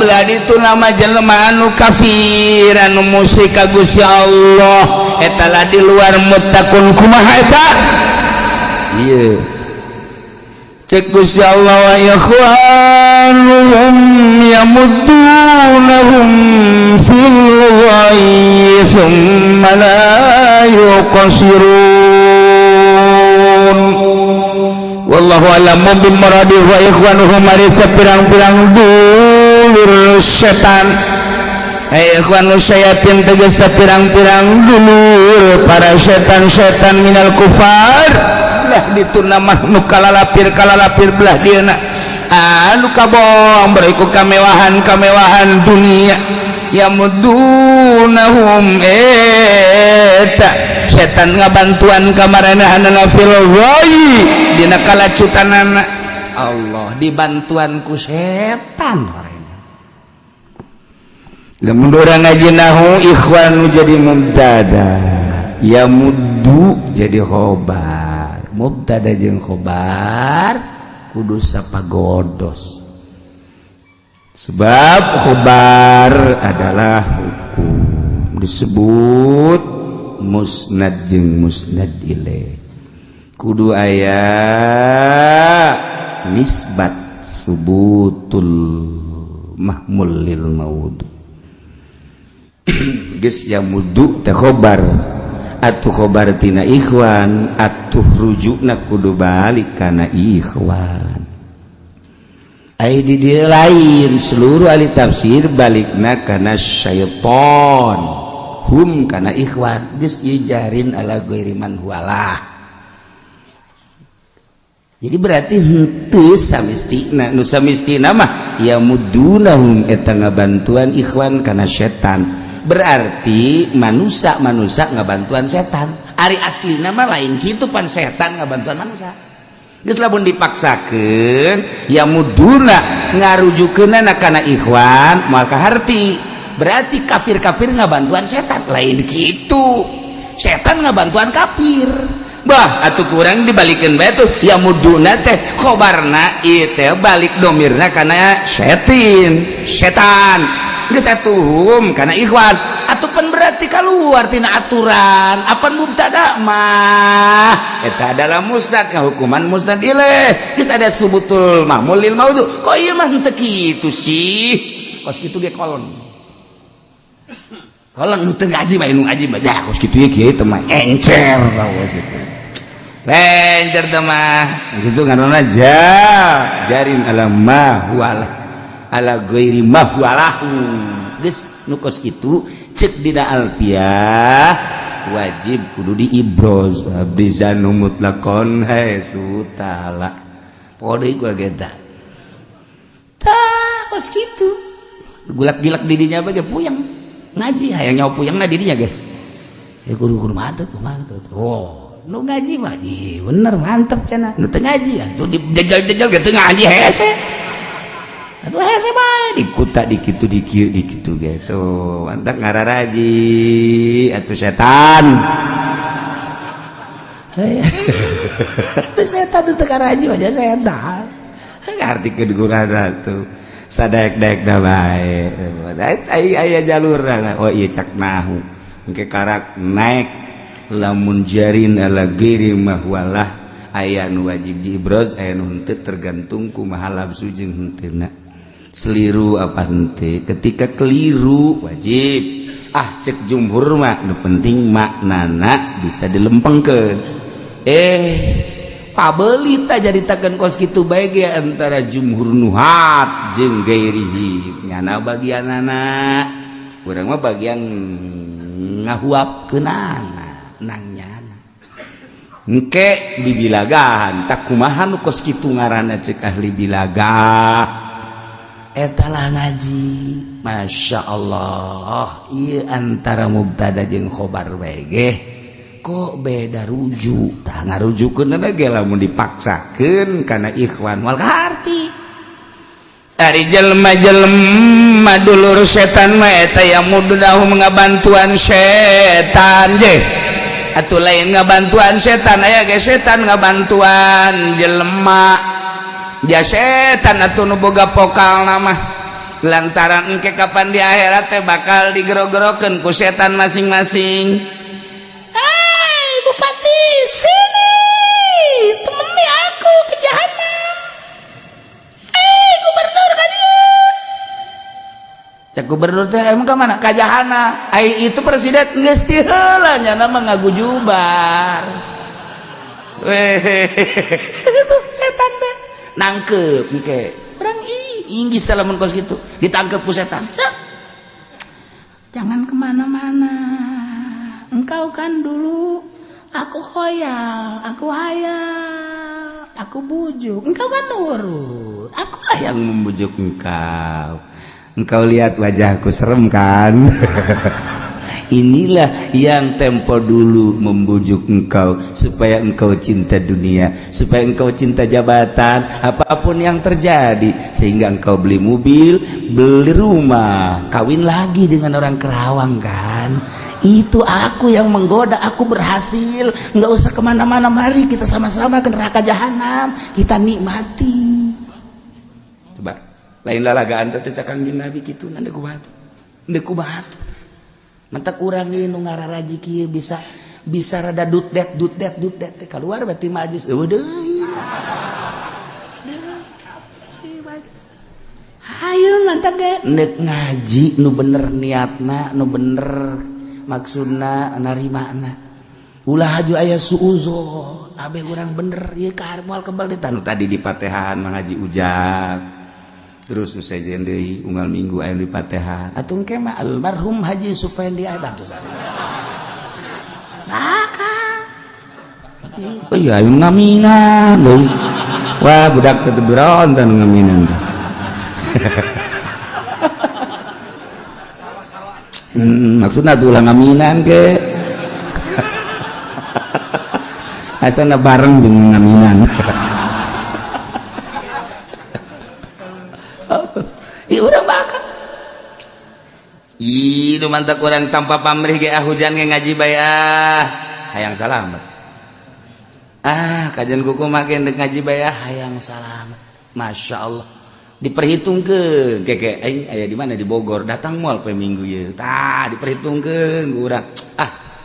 belah ditu nama jelema anu kafir anu musyrik ka Gusti Allah eta lah di luar muttaqun kumaha eta ieu cek Gusti Allah wa ikhwanuhum yamuddunahum fil ghayyi thumma la yuqsirun wallahu a'lam bimuradi wa ikhwanuhum ari sapirang-pirang dulur setan ikhwanu syayatin tegas sapirang-pirang dulur para setan-setan minal kufar lah ditu nama nu kalalapir belah dieuna anu kabong beriku kamewahan dunia yamudunahum eta setan ngabantuan kamaranahana fil ghayyi dina kalacutanana Allah dibantuan ku setan lamun urang ngajinahu ikhwanu jadi mubtada yamuddu jadi khobar mubtada jeung khobar kudu sapagodos sebab khobar adalah hukum disebut musnad jeung musnad ilaih kudu aya nisbat subutul mahmul lil maud geus yamudu teh khobar atuh khobar tina ikhwan atuh rujukna kudu balik kana ikhwan ai di dieu lain seluruh ahli tafsir balikna kana syaiton hum kana ikhwan geus ijarin ala ghairi man huwalah jadi berarti henteu samistina nu samistina mah ya mudunahum eta ngabantuan ikhwan kana setan berarti manusia ngabantuan setan ari aslina mah lain kitu pan setan ngabantuan manusia geus lamun dipaksakeun ya muduna ngarujukeunana kana ikhwan moal kaharti berarti kafir-kafir ngabantuan setan lain kitu setan ngabantuan kafir bah atuh kurang dibalikeun bae tuh ya muduna teh khobarna ieu teh balik domirna kana setan geus atuhum kana ikhwan atupan berarti keluar tina aturan apan mubtada mah eta adalah musnad hukuman musnad ilaih geus ada subutul mahmul lil maudhu kok ieu mah teu kitu sih kos kitu ge kolon nu teu ngaji mah nu ngaji mah dah kos kitu ye kieu teh mah encer kos kitu lencer teh mah kitu ngaranna jarin ala ma huwalah ala ghairi ma huwalahu geus nu kos kitu cek dina alfiah wajib kudu diibroz bizanu mutlaqon haitsu ta'ala pode iku geda tah kos kitu gulak-gilak didinya bae ge puyeng ngaji hayang nyawa puyengna didinya ge ya kudu mantep oh nu ngaji mah bener mantep cenah nu teu ngaji atuh dijajal-jajal ge teu ngaji hese atuh hese bae dikuta dikitu dikitu gitu mantap ngararaji atuh setan atuh setan teu ngaraji mah setan ngartikeun gurana tuh sadaek-daek da bae aya jalurna oh ieu cak nahu engke karak naik lamun jarin ala ghairi mahwalah aya nu wajib diibroz aya nu henteu tergantung kumaha labsu jeung henteuna seliru apa henteu ketika keliru wajib cek jumhur mah nu penting maknana bisa dilempengkeun pabeuli ta jaritakeun kos kitu bae ge antara jumhur nuhat jeung gairihi nyana bagianana urang mah bagian ngahuapkeunana nang nyana engke dibilagahan tak kumaha nu kos kitu ngaranna cek ahli bilagah eta lah ngaji masya Allah ieu antara mubtada jeung khobar bae ge kok beda rujuk tah ngarujukeun ge lamun dipaksakeun kana ikhwan wal kaharti ari jelema dulur setan mah eta yang mudahu ngabantuan setan je atuh lain ngabantuan setan aya ge setan ngabantuan jelema ja setan atuh nu boga pokalna mah lantaran engke kapan di akhirat teh bakal digero-gerokeun ku setan masing-masing. Hei bupati sini temani aku ke jahanam. Hei gubernur ka dieu cek gubernur teh emang ka mana ka jahanam ai itu presiden geus ti heula nya mah ngagujubar itu setan teh nangkep engke urang inggi salamun kos gitu ditangkep ku setan jangan kemana-mana engkau kan dulu aku khoyal aku hayal aku bujuk engkau kan nurut aku lah yang membujuk engkau lihat wajahku serem kan inilah yang tempo dulu membujuk engkau supaya engkau cinta dunia, supaya engkau cinta jabatan, apapun yang terjadi, sehingga engkau beli mobil, beli rumah, kawin lagi dengan orang Kerawang kan. Itu aku yang menggoda, aku berhasil. Nggak usah kemana-mana, mari kita sama-sama ke neraka jahanam, kita nikmati. Coba lain lalagaan teh cakang Nabi kitu nanti kubat mata kurangi nu ngararaji kieu bisa rada dutdet teh keluar berarti majus deui hayu mantap ge nek ngaji nu bener niatna nu bener maksudna narimana ulah haju aya suuzon abe urang bener ieu ka moal kebal tadi di Patehan mengaji ujab terus usai deui unggal minggu aya di Patehan atuh engke mah almarhum Haji Sufendi aya bantu sana maka oh iya ayeuna ngaminan dong wah budak teu berontan ngaminan maksudna tuh ulah ngaminan ke asana bareng jeung ngaminan kitu mantap kurang tanpa pamrih ge hujan ge ngaji bae hayang salamet. Kajian kuku makin dek ngaji bae hayang salamet. Masya Allah. Diperhitungkeun keke aing aya di mana di Bogor datang moal poe Minggu ye. Tah diperhitungkeun urang.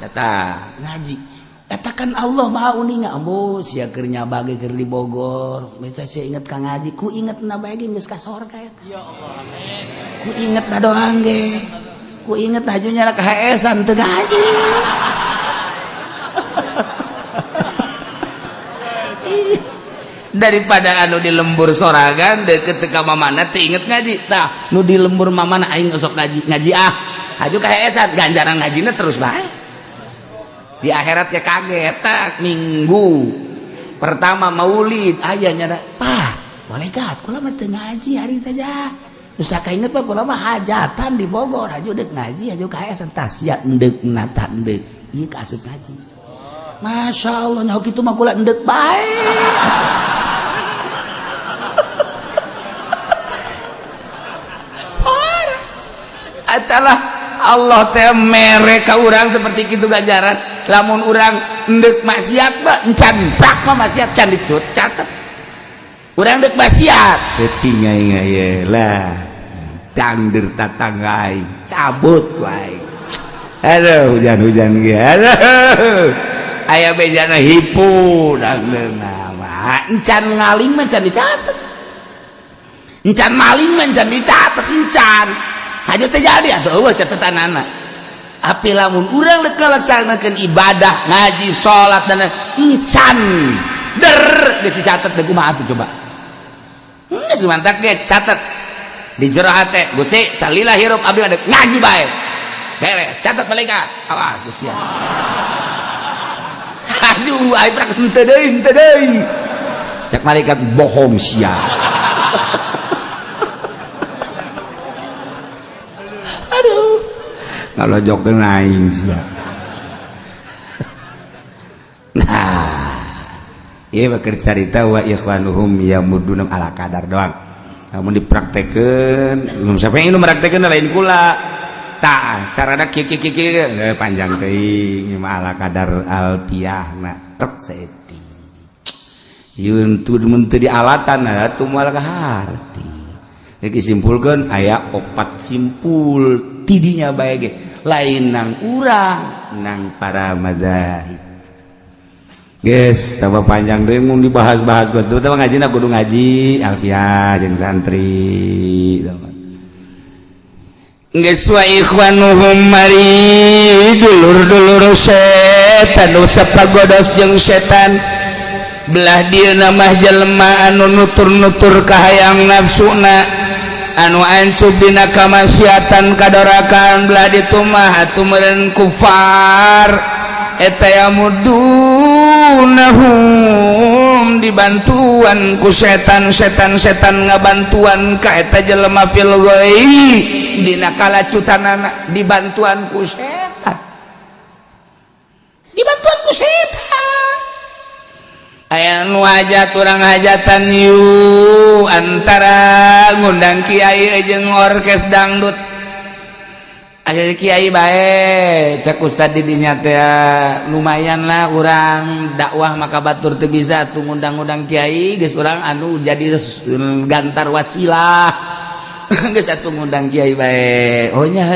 Datang ngaji. Eta kan Allah Maha Uninga ambo sia keur nyabage keur di Bogor. Bisa sia inget ka ngaji, ku ingetna bae ge geus ka sorga eta. Ya Allah amin. Ku ingetna doang ge. Ku inget hajunya ka HS-an teu ngaji. Daripada anu di lembur soragan deket ka mamana teu inget ngaji. Tah, nu di lembur mamana aing sok ngaji haju ka HS-an ganjaran ngajina terus bae. Di akhirat ke kaget tak minggu pertama maulid ayahnya Pak malaikat kula mah teu ngaji hari teh ja usah kainget Pak kula mah hajatan di Bogor haju deuk ngaji haju ka HS tas ya endek nata endek ieu kasep ngaji Masya Allah nyaho kitu mah kula endek bae atalah Allah teh mere ka urang seperti kitu ganjaran lamun urang endek maksiat mah encan brak mah maksiat can dicatet urang endek maksiat teuing aing lah tangdir tatangga aing cabut wae aduh hujan-hujan ge aduh aya bejana hipu dangdeuna mah encan ngaling mah can dicatet encan maling mah can dicatet encan aja terjadi atau eueuh catetanana api lamun urang rek ngalaksanakeun ibadah ngaji salat dan encan geus dicatet deui kumaha atuh coba geus mantap ge catet di jero hate Gusti salila hirup abdi adek ngaji bae beres catet malaikat awas Gusti aduh ai prak henteu deui cek malaikat bohong sia kalau jokeun aing sia. Nah, ieu mah keur carita wa ikhwanuhum yamudunum ala kadar doang. Namun dipraktekeun, mun sampai nu mempraktekeun lain kula. Tah, carana kieu panjang teuing mah ala kadar alpiyahna trek saeuti. Ieu mun teu dialatan atuh moal kaharti. Iki simpulkeun aya 4 simpul tidinya bae ge lain nang urang nang para mazahib geus tambah panjang deui mun dibahas-bahas geus teu ngajina kudu ngaji alfiah jeung santri geus wa ikhwanuhum mari dulur-dulur setan nu sapagodos jeung setan belah dieuna mah jelema anu nutur-nutur kahayang nafsuna anu ancub dina kamaksiatan kadorakan belah ditu mah atuh meureun kufar eta yamudunahum dibantuan ku setan-setan ngabantuan ka eta jelema fil ghaib dina kalacutanana dibantuan ku setan aya nu hajat urang hajatan yu antara ngundang kiai jeung orkes dangdut aya kiai bae cek ustad di dinya teh lumayan lah urang dakwah maka batur teu bisa tuh ngundang-undang kiai geus urang anu jadi gantar wasilah geus atuh ngundang kiai bae oh nya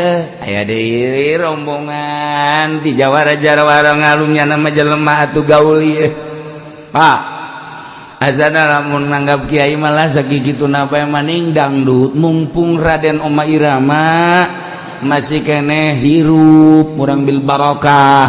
aya deui rombongan ti jawara-jawara ngalungnya nama jelema atuh gaul ieu Pak, azana lamun nanggap kiai malah sakikituna bae maning dangdut mumpung Raden Oma Irama masih keneh hirup murang bil barokah.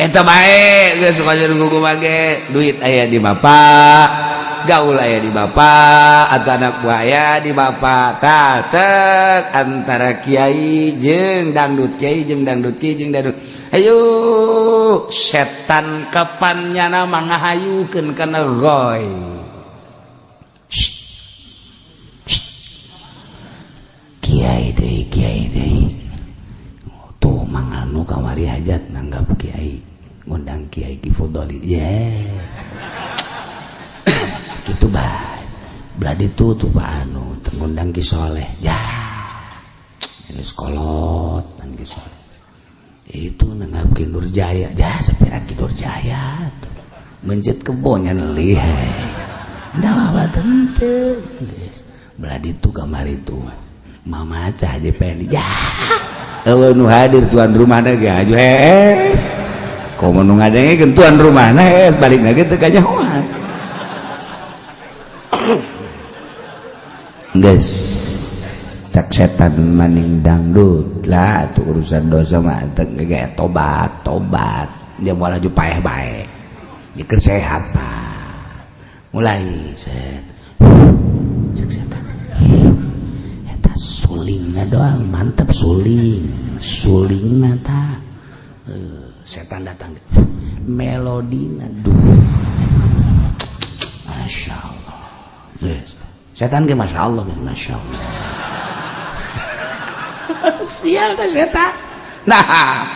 Eta bae geus kajar gugu bage duit aya di bapak gaul aya di bapak atau anak buah aya di bapak tatek antara kiai jeung dangdut kiai jeung dangdut kiai jeung dangdut ayo setan kapannyana mangahayukeun kana goy kiai deui tuh manganu kamari hajat nanggap kiai ngundang kiai Ki Fudoli yes segitu bae belah ditutup anu ngundang Ki Soleh ya ini sekolot dan Ki Soleh itu nangapkeun Nurjaya ya sapira Ki Nurjaya menjet kebonnya lih da apa teu geus belah ditu kamari itu mama aja pengen ya eueuh nu hadir tuan rumahna ge aju hees komo nu ngadengekeun tuan rumahna hees balikna ge teu kanyahoan geus cak setan maning dangdut lah tuh urusan dosa mah teu ge tobat dia moal aju paeh bae di kesehatan mulai set cak setan eta sulingna doang mantep sulingna ta setan datang melodina duh Masya Allah yes. Setan ke Masya Allah Masya Allah sial ta setan nah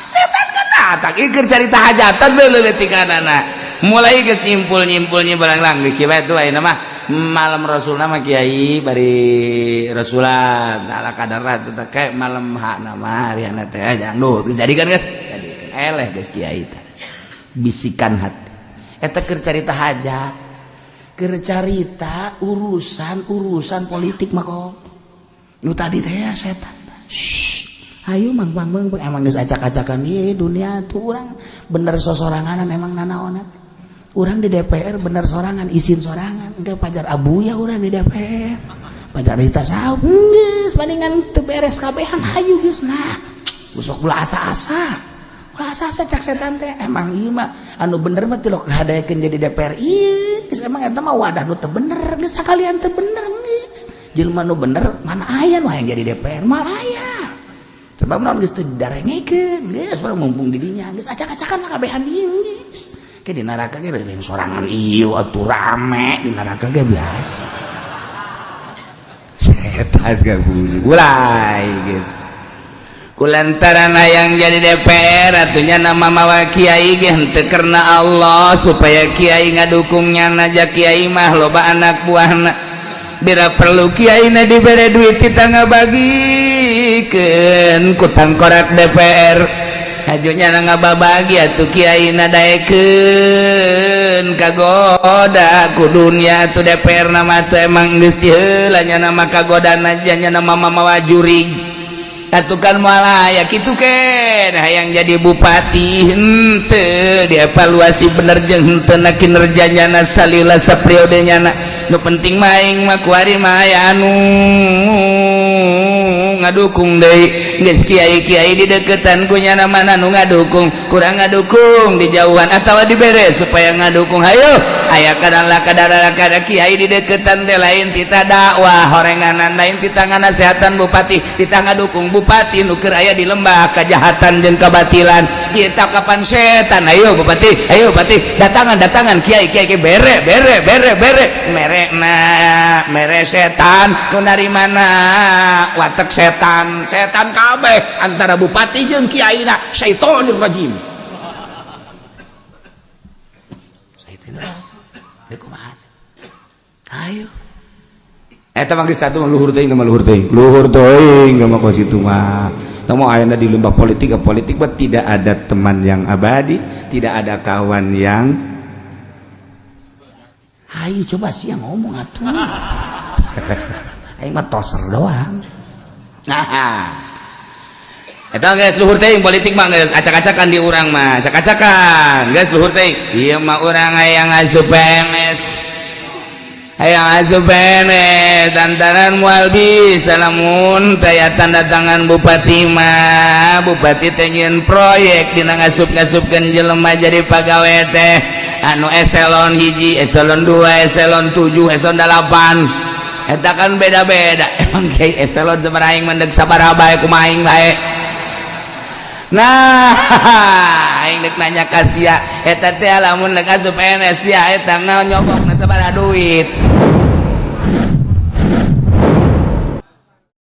setan kan datang ikir cerita hajatan beleleutikanana mulai geus nyimpul-nyimpulnya barang-barang kieu bae tuh ayeuna mah malam Rasul nama Kiai bari Rasulan ala kadar teh kayak malam hak nama harina teh jangdut dijadikan geus jadikan eleh geus Kiai teh bisikan hati eta keur carita hajat keur carita urusan politik mah kok nu tadi teh ya setan ayo mang emang geus acak-acakan ieu dunia tuh urang bener sosoranganan emang nanaonan urang di DPR bener sorangan izin sorangan engke pajar abuya urang di DPR pajar Rita saub geus paningan teu beres kabehan hayu geus nah usok ulah asa-asa cak setan teh emang ieu mah anu bener mah teu hadaekeun jadi DPR ieu geus emang eta mah wadah nu teu bener geus sakalian teu bener geus jelema nu bener mana aya nu hayang jadi DPR mah aya sebab naon geus teu didarengekeun geus baru mumpung di dinya geus acak-acakan lah kabehan ieu geus ke di neraka ge leuleung sorangan ieu atuh rame di neraka ge biasa setan gabusi mulai geus kulantaran hayang jadi DPR atunya nama mawa kiai ge henteu karena Allah supaya kiai ngadukungnya naja kiai mah loba anak buahna bila perlu kiai na dibere duit kita ngabagikeun ku tangkorak DPR hajunya na ngababagi atuh kiai na daekeun kagoda ku dunia atuh DPR nama atuh emang geus ti heula nya nama kagoda aja nya nama mawa jurig atuh kan malah ya kitu ken hayang jadi bupati henteu dievaluasi bener jeung henteu na kinerjanya na salila sapriodenya na nu penting maing mah kuari mah aya anu ngadukung deui geus kiai-kiai di deketan ku nya mana nu ngadukung kurang ngadukung di jauhan atawa dibere supaya ngadukung hayo aya kadang-kadang kiai di deketan teh lain tita dakwah horenganan lain tita nganasehatan bupati tita ngadukung bupati nu keur aya di lembah kajahatan jeung kabatilan ieu tah kapan setan ayo bupati datangan kiai bere mere setan nu dari mana watek setan kabeh antara bupati jeung kiaina syaitonir rajim ayo eta mah geus satu luhur teuing mah kos itu mah namun ayeuna di lembah politik mah tidak ada teman yang abadi tidak ada kawan yang ayo coba sih yang ngomong atuh aing mah toser doang nah eta geus luhur teuing politik mah geus acak-acakan di urang mah acak-acakan geus luhur teuing ieu mah urang hayang asup PNS antaran moal bisa lamun taya tanda tangan bupati mah bupati teh nyieun proyek dina ngasup-ngasupkeun jelema jadi pagawe teh anu eselon 1 eselon 2 eselon 7 eselon 8 eta kan beda-beda emang kiai eselon sabaraha aing mendeg sabaraha bae kumaha aing bae nah aing dek nanya ka sia eta teh lamun dek asup PNS sia eta nyobokna sabaraha duit